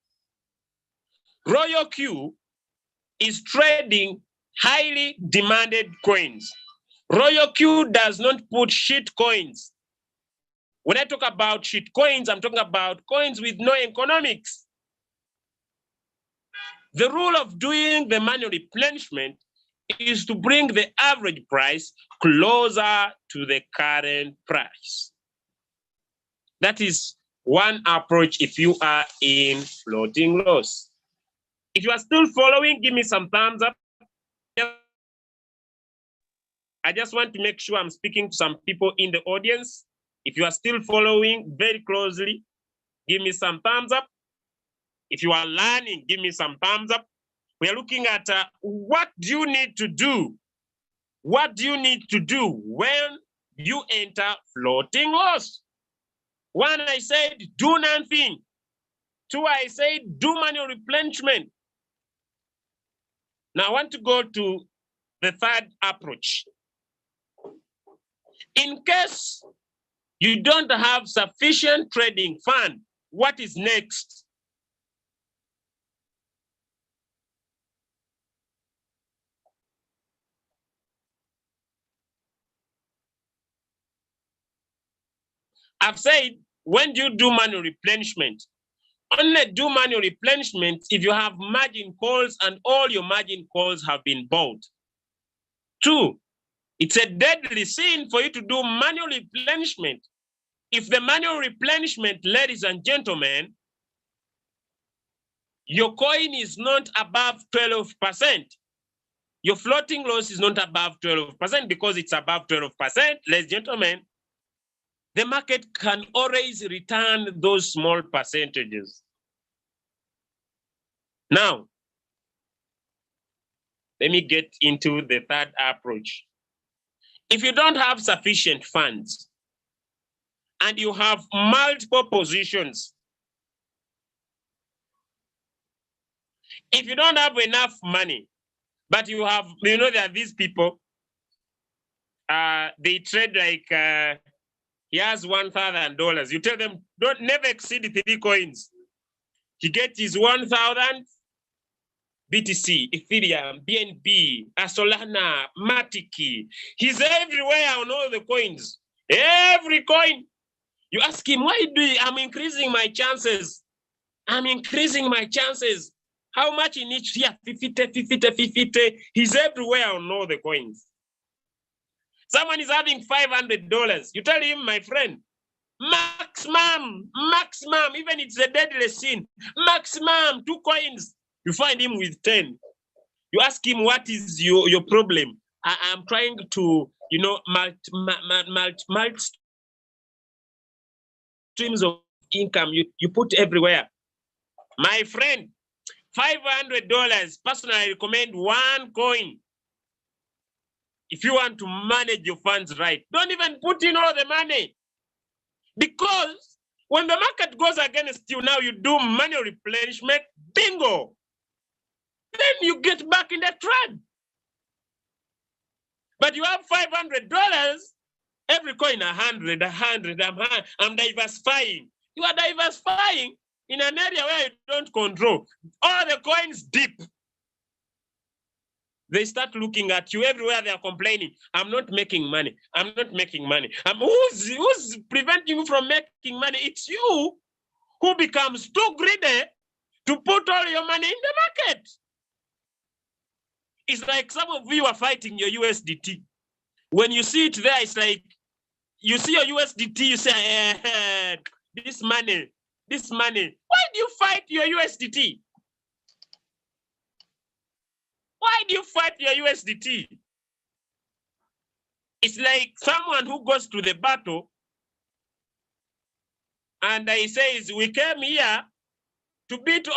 Royal Q is trading highly demanded coins. Royal Q does not put shit coins. When I talk about shit coins, I'm talking about coins with no economics. The rule of doing the manual replenishment is to bring the average price closer to the current price. That is one approach if you are in floating loss. If you are still following, give me some thumbs up. I just want to make sure I'm speaking to some people in the audience. If you are still following very closely, give me some thumbs up. If you are learning, give me some thumbs up. We are looking at what do you need to do? What do you need to do when you enter floating loss? One, I said, do nothing. Two, I said, do manual replenishment. Now, I want to go to the third approach. In case you don't have sufficient trading fund, what is next? I've said, when you do manual replenishment, only do manual replenishment if you have margin calls and all your margin calls have been bought. Two, it's a deadly sin for you to do manual replenishment. If the manual replenishment, ladies and gentlemen, your coin is not above 12%, your floating loss is not above 12%, because it's above 12%, ladies and gentlemen, the market can always return those small percentages. Now, let me get into the third approach. If you don't have sufficient funds and you have multiple positions, if you don't have enough money, but you have, you know, there are these people, they trade like, he has $1,000. You tell them, don't never exceed 3 coins. He gets his 1,000 BTC, Ethereum, BNB, Solana, Matic. He's everywhere on all the coins. Every coin. You ask him, why do you, I'm increasing my chances. I'm increasing my chances. How much in each year? 50, 50, 50. He's everywhere on all the coins. Someone is having $500. You tell him, my friend, maximum, even it's a deadly sin, maximum 2 coins. You find him with 10. You ask him, what is your problem? I'm trying to, you know, multi streams of income. You put everywhere. My friend, $500. Personally, I recommend 1 coin. If you want to manage your funds right, don't even put in all the money. Because when the market goes against you, now you do manual replenishment, bingo. Then you get back in the trend. But you have $500, every coin 100, I'm diversifying. You are diversifying in an area where you don't control. All the coins dip. They start looking at you everywhere. They are complaining. I'm not making money. I'm not making money. Who's preventing you from making money? It's you who becomes too greedy to put all your money in the market. It's like some of you are fighting your USDT. When you see it there, it's like you see your USDT, you say, this money. Why do you fight your USDT? Why do you fight your USDT? It's like someone who goes to the battle and he says, we came here to beat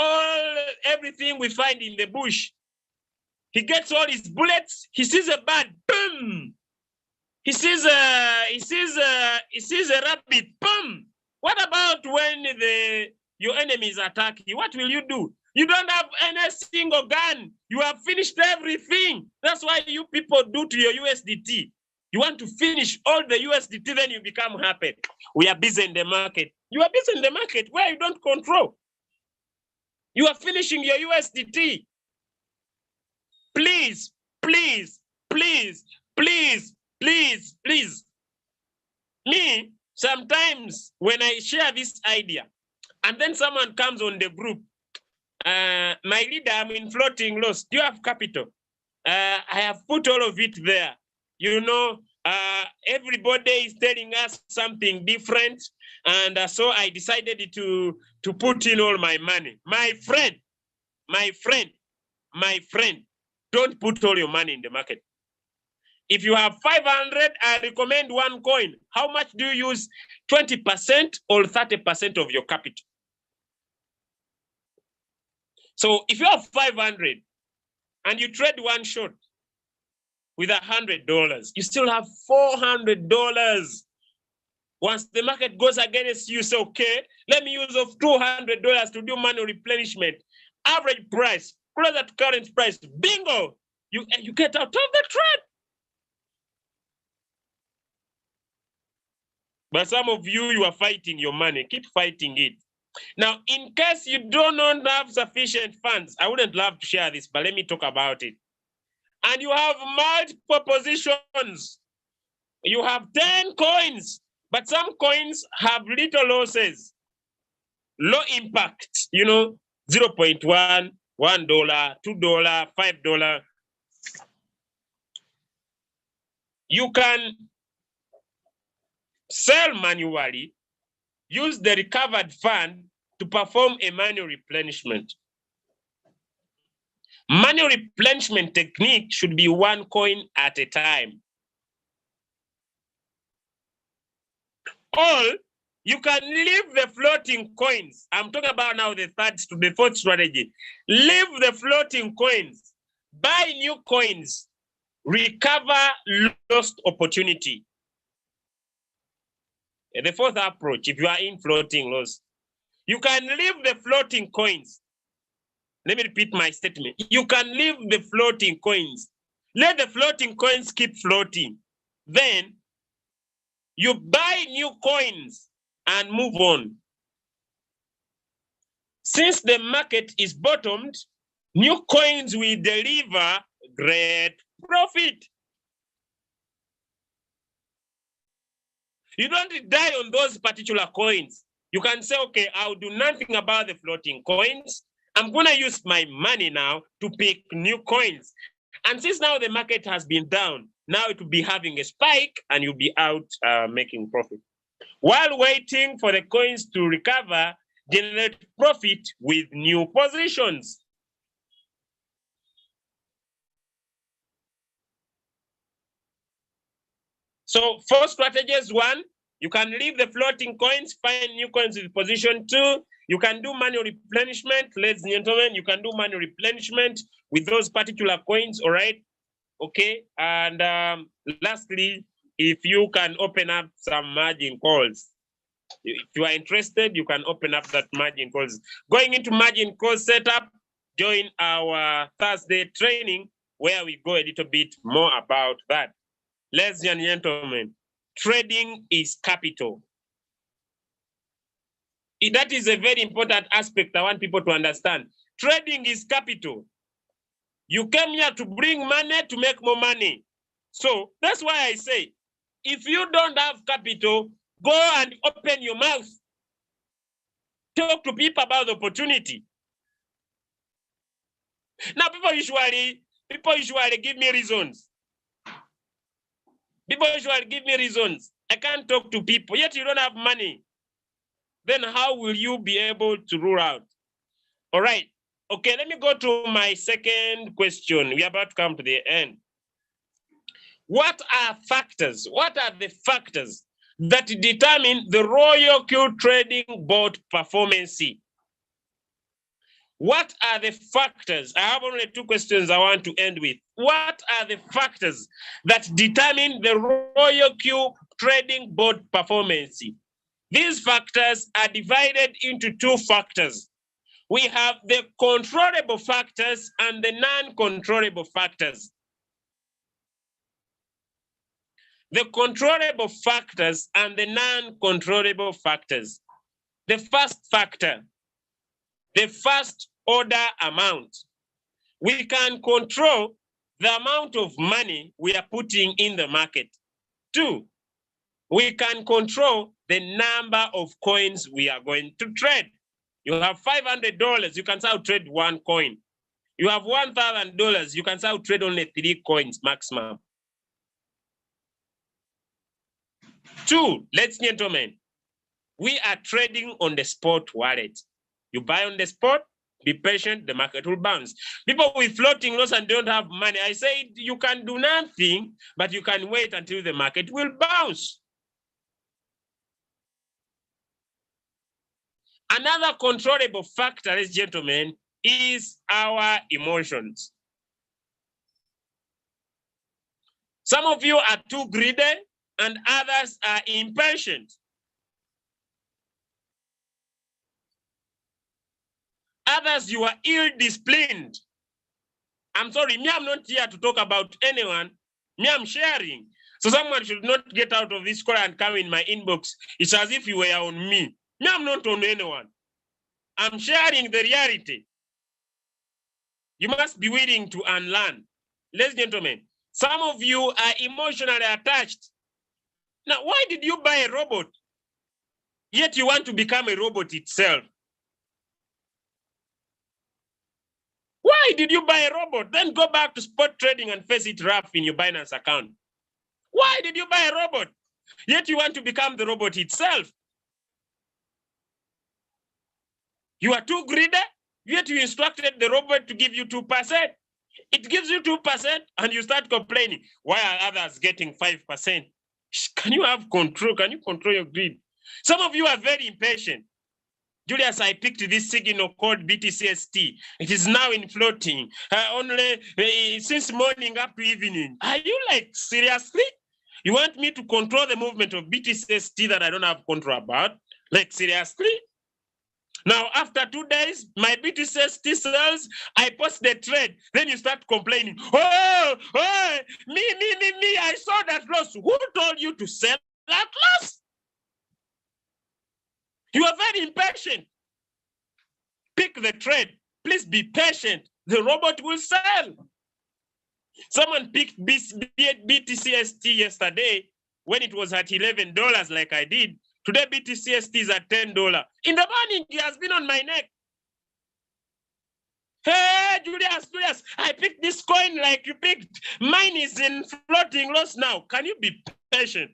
everything we find in the bush. He gets all his bullets. He sees a bird, boom. He sees a rabbit, boom. What about when your enemies attack you? What will you do? You don't have any single gun. You have finished everything. That's why you people do to your USDT. You want to finish all the USDT, then you become happy. We are busy in the market. You are busy in the market where you don't control. You are finishing your USDT. Please, please, please, please, please, please. Me, sometimes when I share this idea, and then someone comes on the group, my leader, I'm in floating loss. Do you have capital? I have put all of it there. You know, everybody is telling us something different. And so I decided to put in all my money. My friend, don't put all your money in the market. If you have 500, I recommend one coin. How much do you use? 20% or 30% of your capital. So if you have 500 and you trade one shot with $100, you still have $400. Once the market goes against you, say, okay, let me use of $200 to do manual replenishment. Average price, closer to current price, bingo, you get out of the trade. But some of you, you are fighting your money. Keep fighting it. Now, in case you do not have sufficient funds, I wouldn't love to share this, but let me talk about it. And you have multiple positions. You have 10 coins, but some coins have little losses, low impact, you know, 0.1, $1, $2, $5. You can sell manually, use the recovered fund to perform a manual replenishment. Manual replenishment technique should be one coin at a time. Or you can leave the floating coins. I'm talking about now the fourth strategy. Leave the floating coins, buy new coins, recover lost opportunity. The fourth approach, if you are in floating loss, you can leave the floating coins. Let me repeat my statement. You can leave the floating coins. Let the floating coins keep floating. Then you buy new coins and move on. Since the market is bottomed, new coins will deliver great profit. You don't die on those particular coins. You can say, okay, I'll do nothing about the floating coins. I'm going to use my money now to pick new coins. And since now the market has been down, now it will be having a spike and you'll be out making profit. While waiting for the coins to recover, generate profit with new positions. So 4 strategies. 1, you can leave the floating coins, find new coins with position. 2, you can do manual replenishment. Ladies and gentlemen, you can do manual replenishment with those particular coins, all right? Okay, and lastly, if you can open up some margin calls. If you are interested, you can open up that margin calls. Going into margin call setup, join our Thursday training where we go a little bit more about that. Ladies and gentlemen, trading is capital. That is a very important aspect I want people to understand. Trading is capital. You came here to bring money to make more money. So that's why I say, if you don't have capital, go and open your mouth. Talk to people about the opportunity. Now, people usually give me reasons. People usually give me reasons. I can't talk to people, yet you don't have money. Then how will you be able to rule out? All right. Okay, let me go to my second question. We are about to come to the end. What are factors? What are the factors that determine the Royal Q Trading Board performance? What are the factors? I have only 2 questions I want to end with. What are the factors that determine the Royal Q Trading Board performance? These factors are divided into 2 factors. We have the controllable factors and the non-controllable factors. The controllable factors and the non-controllable factors. The first factor, the first order amount. We can control the amount of money we are putting in the market. 2, we can control the number of coins we are going to trade. You have $500, you can say trade 1 coin. You have $1,000, you can say trade only 3 coins maximum. 2, ladies and gentlemen, we are trading on the spot wallet. You buy on the spot, be patient, the market will bounce. People with floating loss and don't have money, I say you can do nothing, but you can wait until the market will bounce. Another controllable factor, ladies and gentlemen, is our emotions. Some of you are too greedy and others are impatient. Others, you are ill-disciplined. I'm sorry, me, I'm not here to talk about anyone. Me, I'm sharing. So someone should not get out of this call and come in my inbox. It's as if you were on me. Me, I'm not on anyone. I'm sharing the reality. You must be willing to unlearn. Ladies and gentlemen, some of you are emotionally attached. Now, why did you buy a robot? Yet you want to become a robot itself. Why did you buy a robot? Then go back to spot trading and face it rough in your Binance account. Why did you buy a robot? Yet you want to become the robot itself. You are too greedy, yet you instructed the robot to give you 2%. It gives you 2% and you start complaining. Why are others getting 5%? Can you have control? Can you control your greed? Some of you are very impatient. Julius, I picked this signal called BTCST. It is now in floating. Only since morning up to evening. Are you like, seriously? You want me to control the movement of BTCST that I don't have control about? Like, seriously? Now, after 2 days, my BTCST sells, I post the trade. Then you start complaining. Oh, me, I saw that loss. Who told you to sell that loss? You are very impatient. Pick the trade. Please be patient. The robot will sell. Someone picked BTCST yesterday when it was at $11 like I did. Today, BTCST is at $10. In the morning, he has been on my neck. Hey, Julius, I picked this coin like you picked. Mine is in floating loss now. Can you be patient?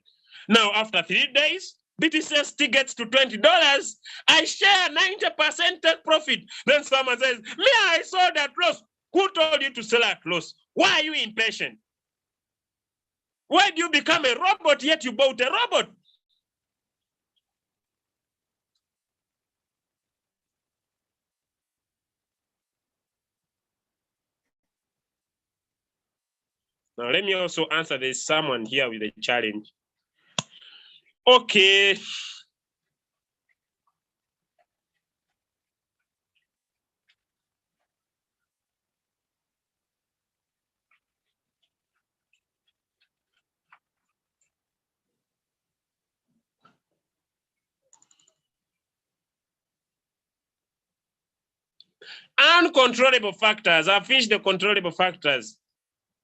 Now, after 3 days, BTCST gets to $20. I share 90% take profit. Then someone says, me, I saw that loss. Who told you to sell at loss? Why are you impatient? Why do you become a robot yet you bought a robot? Now, let me also answer. There's someone here with a challenge. Okay. Uncontrollable factors. I've finished the controllable factors.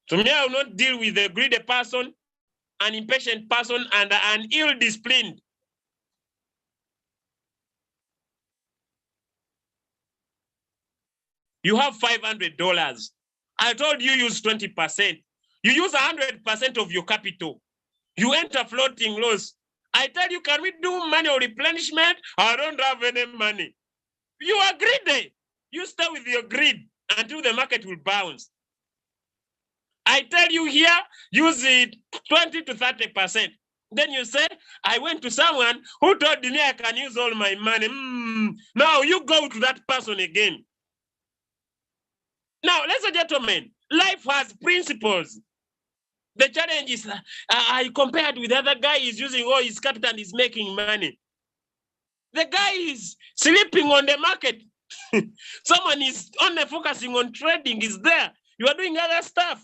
So me, I will not deal with a greedy person, an impatient person, and an ill-disciplined. You have $500. I told you use 20%. You use 100% of your capital. You enter floating loss. I tell you, can we do manual replenishment? I don't have any money. You are greedy. You stay with your greed until the market will bounce. I tell you here, use it 20 to 30%. Then you say, I went to someone who told me I can use all my money. Now you go to that person again. Now, ladies and gentlemen, life has principles. The challenge is, I compared with the other guy, is using all his capital and is making money. The guy is sleeping on the market. Someone is only focusing on trading, is there. You are doing other stuff.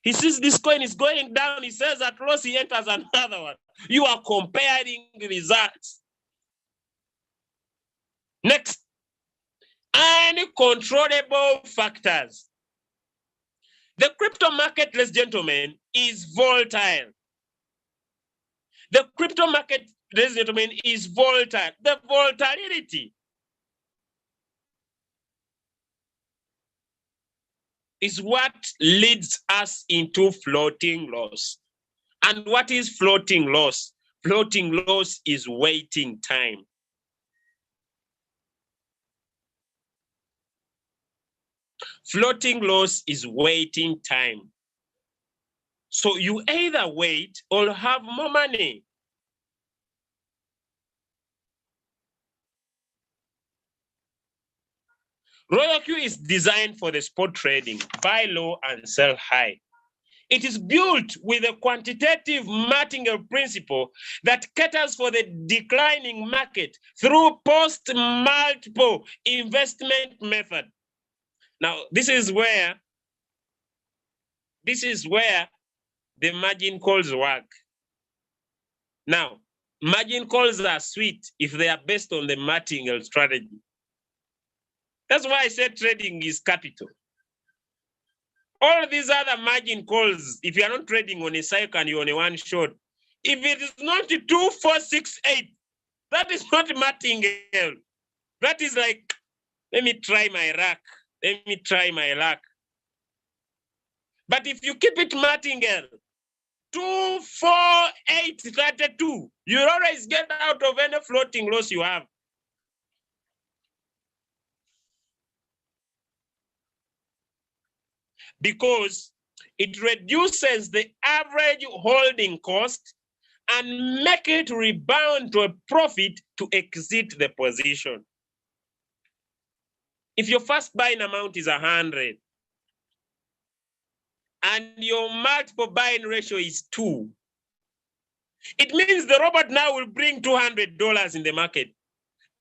He sees this coin is going down. He says at loss, he enters another one. You are comparing results. Next, uncontrollable factors. The crypto market, ladies and gentlemen, is volatile. The crypto market, ladies and gentlemen, is volatile. The volatility is what leads us into floating loss. And what is floating loss? Floating loss is waiting time. Floating loss is waiting time. So you either wait or have more money. Royal Q is designed for the spot trading, buy low and sell high. It is built with a quantitative martingale principle that caters for the declining market through post-multiple investment method. Now, this is where the margin calls work. Now, margin calls are sweet if they are based on the martingale strategy. That's why I said trading is capital. All these other margin calls, if you are not trading on a cycle and you're on a one shot, if it is not 2, 4, 6, 8, that is not martingale. That is like, let me try my luck. Let me try my luck. But if you keep it martingale, 2, 4, 8, 32, you'll always get out of any floating loss you have. Because it reduces the average holding cost and make it rebound to a profit to exit the position. If your first buying amount is 100 and your multiple buying ratio is 2, it means the robot now will bring $200 in the market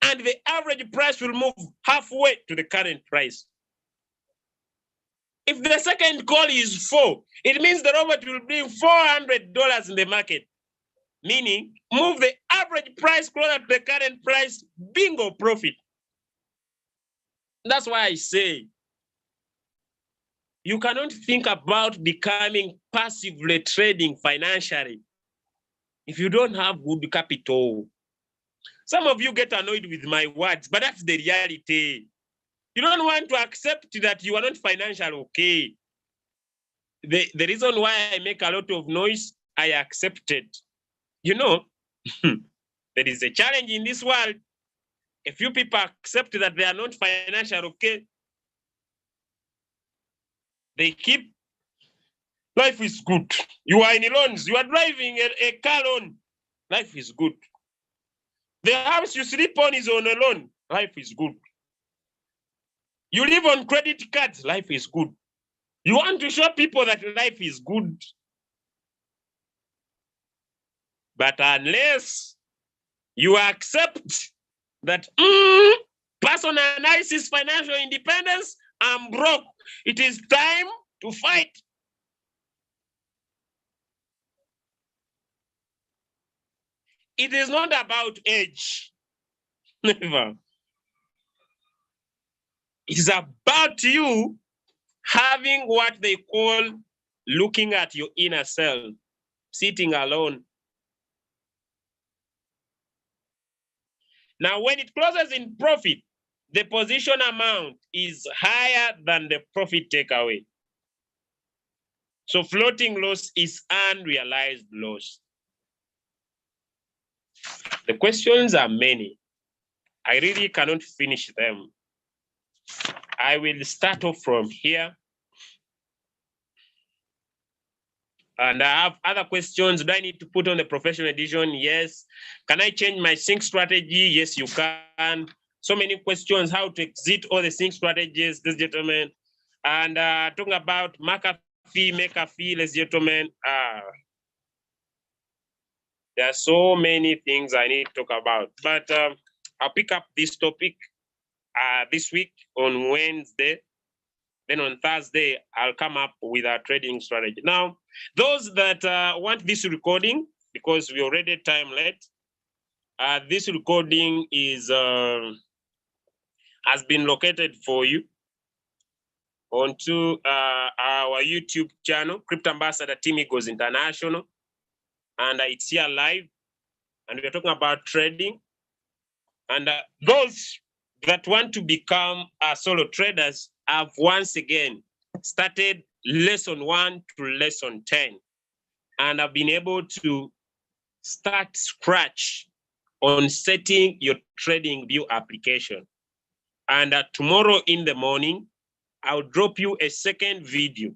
and the average price will move halfway to the current price. If the second call is 4, it means the robot will bring $400 in the market, meaning move the average price closer to the current price, bingo, profit. That's why I say you cannot think about becoming passively trading financially if you don't have good capital. Some of you get annoyed with my words, but that's the reality. You don't want to accept that you are not financially okay. The reason why I make a lot of noise, I accept it. You know, there is a challenge in this world. A few people accept that they are not financially okay. They keep, life is good. You are in loans, you are driving a car loan. Life is good. The house you sleep on is on a loan. Life is good. You live on credit cards, life is good. You want to show people that life is good. But unless you accept that personal analysis, financial independence, I'm broke, it is time to fight. It is not about age. Never. It's about you having what they call looking at your inner self, sitting alone. Now, when it closes in profit, the position amount is higher than the profit takeaway. So floating loss is unrealized loss. The questions are many. I really cannot finish them. I will start off from here. And I have other questions. Do I need to put on the professional edition? Yes. Can I change my sync strategy? Yes, you can. So many questions, how to exit all the sync strategies, ladies and gentlemen. And talking about McAfee, McAfee, ladies and gentlemen. There are so many things I need to talk about, but I'll pick up this topic this week on Wednesday. Then on Thursday, I'll come up with our trading strategy. Now, those that want this recording, because we already time late, this recording is has been located for you onto our YouTube channel, Crypto Ambassador Team Eagles International, and it's here live, and we're talking about trading. And those that want to become solo traders have once again started lesson 1 to lesson 10, and I've been able to start scratch on setting your TradingView application. And tomorrow in the morning, I'll drop you a second video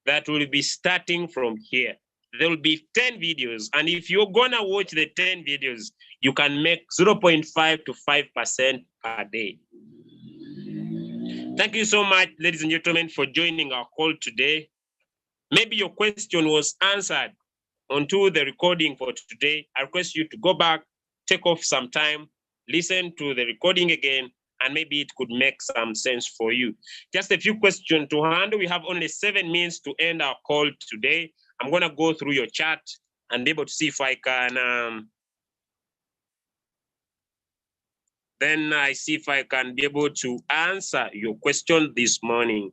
that will be starting from here. There will be 10 videos. And if you're gonna watch the 10 videos, you can make 0.5 to 5% per day. Thank you so much, ladies and gentlemen, for joining our call today. Maybe your question was answered onto the recording for today. I request you to go back, take off some time, listen to the recording again, and maybe it could make some sense for you. Just a few questions to handle. We have only 7 minutes to end our call today. I'm gonna go through your chat and be able to see if I can, then I see if I can be able to answer your question this morning.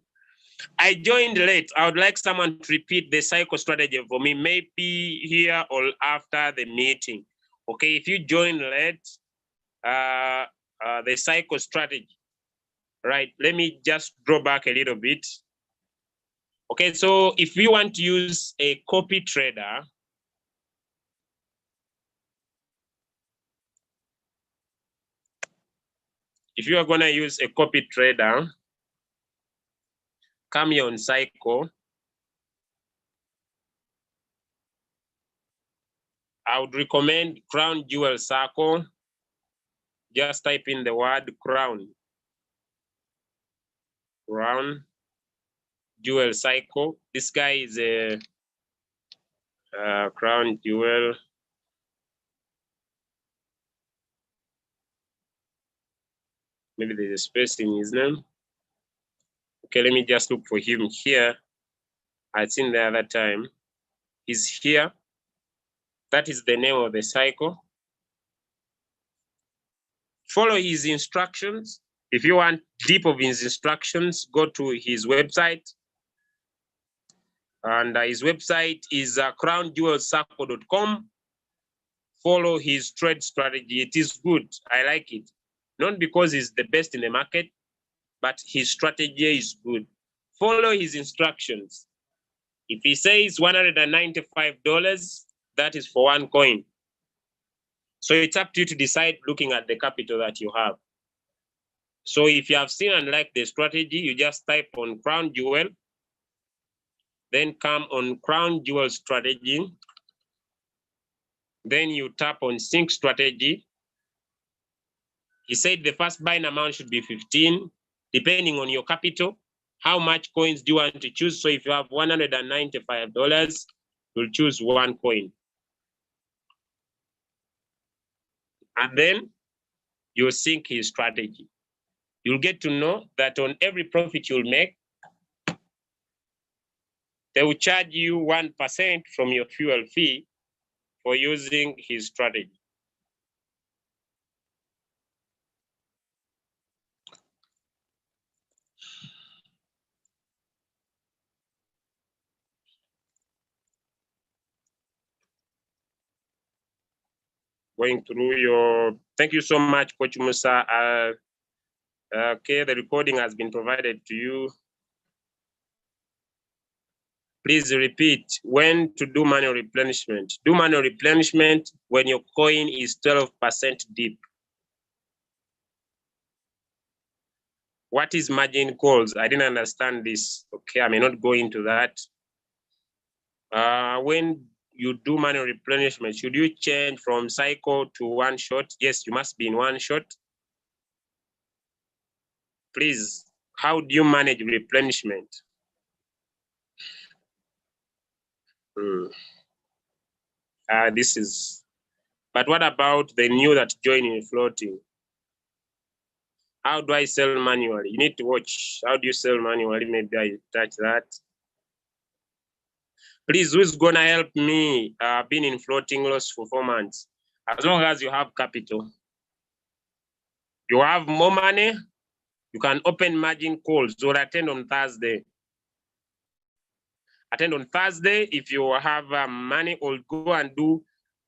I joined late. I would like someone to repeat the cycle strategy for me, maybe here or after the meeting. Okay, if you join late, the cycle strategy, right? Let me just draw back a little bit. Okay, so if we want to use a copy trader, if you are gonna use a copy trader, come here on cycle. I would recommend Crown Jewel Circle. Just type in the word crown. Crown Jewel Cycle. This guy is a Crown Jewel. Maybe there's a space in his name. Okay, let me just look for him here. I'd seen the other time. He's here. That is the name of the cycle. Follow his instructions. If you want deep of his instructions, go to his website. And his website is crownjewelcircle.com. Follow his trade strategy. It is good. I like it. Not because he's the best in the market, but his strategy is good. Follow his instructions. If he says $195, that is for 1 coin. So it's up to you to decide looking at the capital that you have. So if you have seen and liked the strategy, you just type on Crown Jewel, then come on Crown Jewel strategy. Then you tap on sync strategy. He said the first buying amount should be 15, depending on your capital. How much coins do you want to choose? So if you have $195, you'll choose 1 coin. And then you'll sync his strategy. You'll get to know that on every profit you'll make, they will charge you 1% from your fuel fee for using his strategy. Going through your, thank you so much, Coach Musa. Okay, the recording has been provided to you. Please repeat when to do manual replenishment. Do manual replenishment when your coin is 12% deep. What is margin calls? I didn't understand this. Okay, I may not go into that. When you do manual replenishment, should you change from cycle to one shot? Yes, you must be in one shot. Please, how do you manage replenishment? This is, but what about the new that join in floating? How do I sell manually? You need to watch. How do you sell manually? Maybe I touch that. Please, who's gonna help me? Been in floating loss for 4 months. As long as you have capital, you have more money, you can open margin calls or attend on Thursday. Attend on Thursday if you have money, or go and do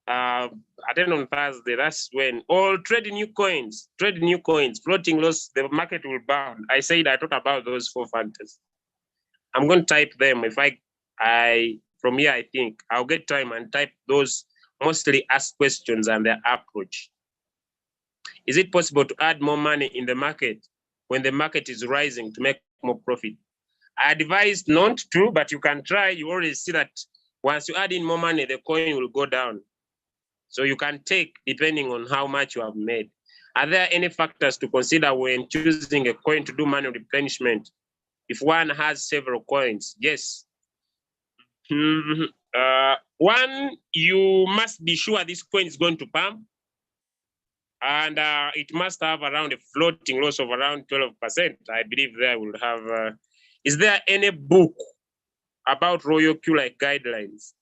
attend on Thursday. That's when, or trade new coins, floating loss, the market will bound. I said I thought about those 4 factors. I'm going to type them. If I from here, I think I'll get time and type those mostly asked questions and their approach. Is it possible to add more money in the market when the market is rising to make more profit? I advise not to, but you can try. You already see that once you add in more money, the coin will go down. So you can take depending on how much you have made. Are there any factors to consider when choosing a coin to do manual replenishment? If one has several coins, yes. One, you must be sure this coin is going to pump, and it must have around a floating loss of around 12%. I believe there will have. Is there any book about Royal Q like guidelines?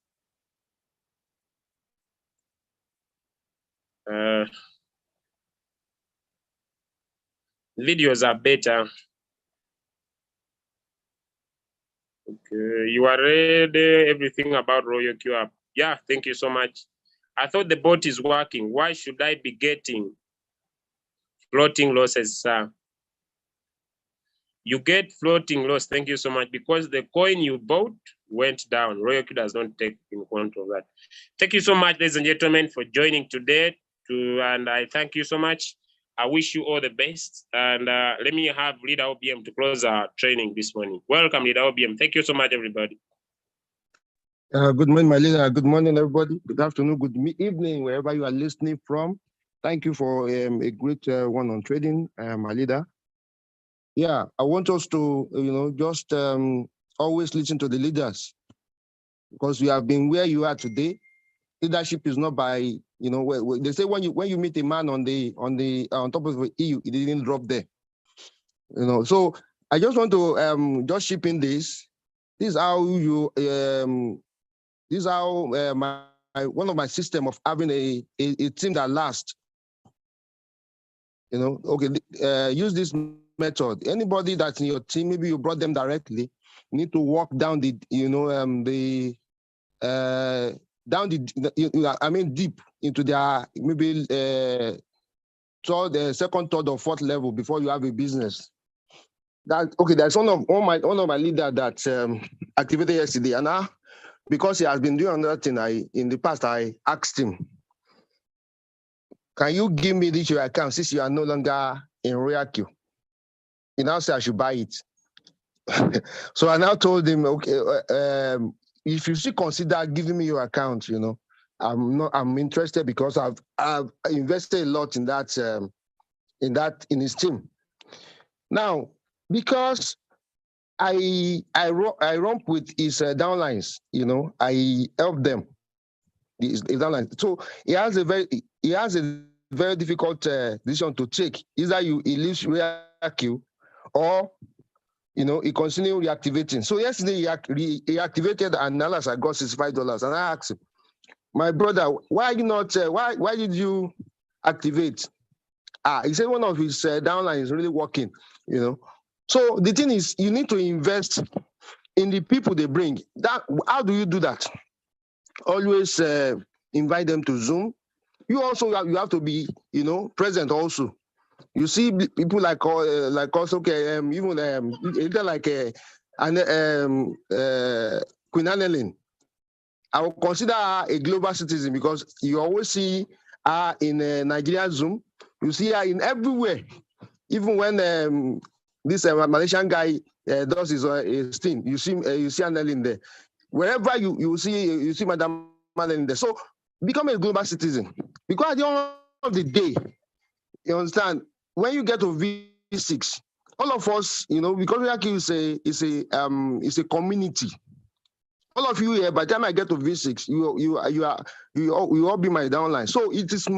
Videos are better. Okay, you are ready. Everything about Royal Q app. Yeah, thank you so much. I thought the bot is working. Why should I be getting floating losses, sir? You get floating loss. Thank you so much, because the coin you bought went down. Royal Q does not take in account of that. Thank you so much, ladies and gentlemen, for joining today. And I thank you so much. I wish you all the best. And let me have Leader OBM to close our training this morning. Welcome, Leader OBM. Thank you so much, everybody. Good morning, my leader. Good morning, everybody. Good afternoon, good evening, wherever you are listening from. Thank you for a great one on trading, my leader. Yeah, I want us to, just always listen to the leaders, because we have been where you are today. Leadership is not by, they say when you meet a man on top of the EU, it didn't drop there. So I just want to just chip in this. This is how this is how one of my system of having a team that lasts. Okay, use this method. Anybody that's in your team, maybe you brought them directly, you need to walk down the, deep into their maybe second, third, or fourth level before you have a business. That's one of my leaders that activated yesterday, and now, because he has been doing another thing, in the past I asked him, can you give me this your account since you are no longer in Royal Q? He now said I should buy it. So I now told him, okay, if you should consider giving me your account, I'm interested, because I've invested a lot in that in his team. Now, because I romp with his downlines, I help them. His downlines. So he has a very difficult decision to take. Either he leaves Royal Q, or he continues reactivating. So yesterday he activated, and now I got $65, and I asked him, my brother, why did you activate? He said one of his downline is really working. So the thing is, you need to invest in the people they bring. How do you do that? Always invite them to Zoom. You also you have to be present also. You see people like us, okay, even like Queen Annelyn. I will consider her a global citizen because you always see her in Nigerian Zoom. You see her in everywhere. Even when this Malaysian guy does his thing, you see Annelyn there. Wherever you see Madam Annelyn there. So become a global citizen. Because at the end of the day, you understand, when you get to V6, all of us, because Royal is a community. All of you here, by the time I get to V6, you all be my downline. So it is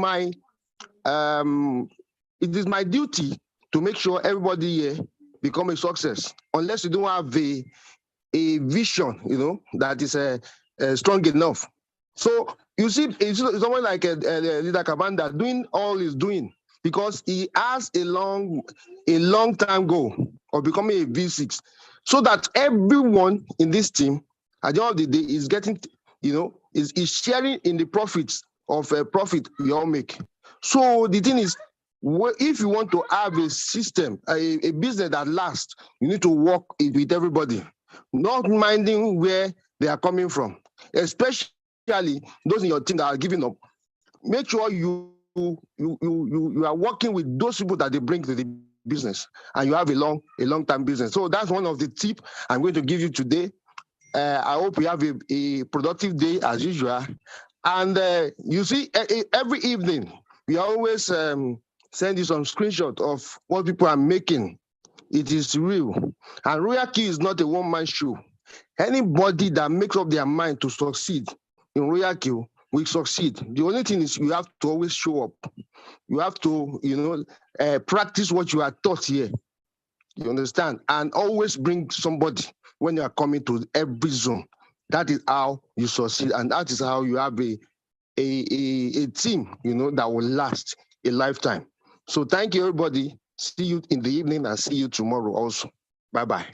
my duty to make sure everybody here become a success. Unless you don't have a vision, that is strong enough. So you see, it's someone like Leader Kabanda doing all he's doing because he has a long time goal of becoming a V6, so that everyone in this team at the end of the day is getting, is sharing in the profits of a profit we all make. So the thing is, if you want to have a system, a business that lasts, you need to work with everybody, not minding where they are coming from, especially those in your team that are giving up. Make sure you are working with those people that they bring to the business, and you have a long-term business. So that's one of the tips I'm going to give you today. I hope you have a productive day as usual. And you see, every evening, we always send you some screenshot of what people are making. It is real. And Royal Key is not a one-man show. Anybody that makes up their mind to succeed in Royal Key will succeed. The only thing is you have to always show up. You have to, practice what you are taught here. You understand? And always bring somebody when you are coming to every zone. That is how you succeed, and that is how you have a team, that will last a lifetime. So thank you, everybody. See you in the evening and see you tomorrow also. Bye-bye.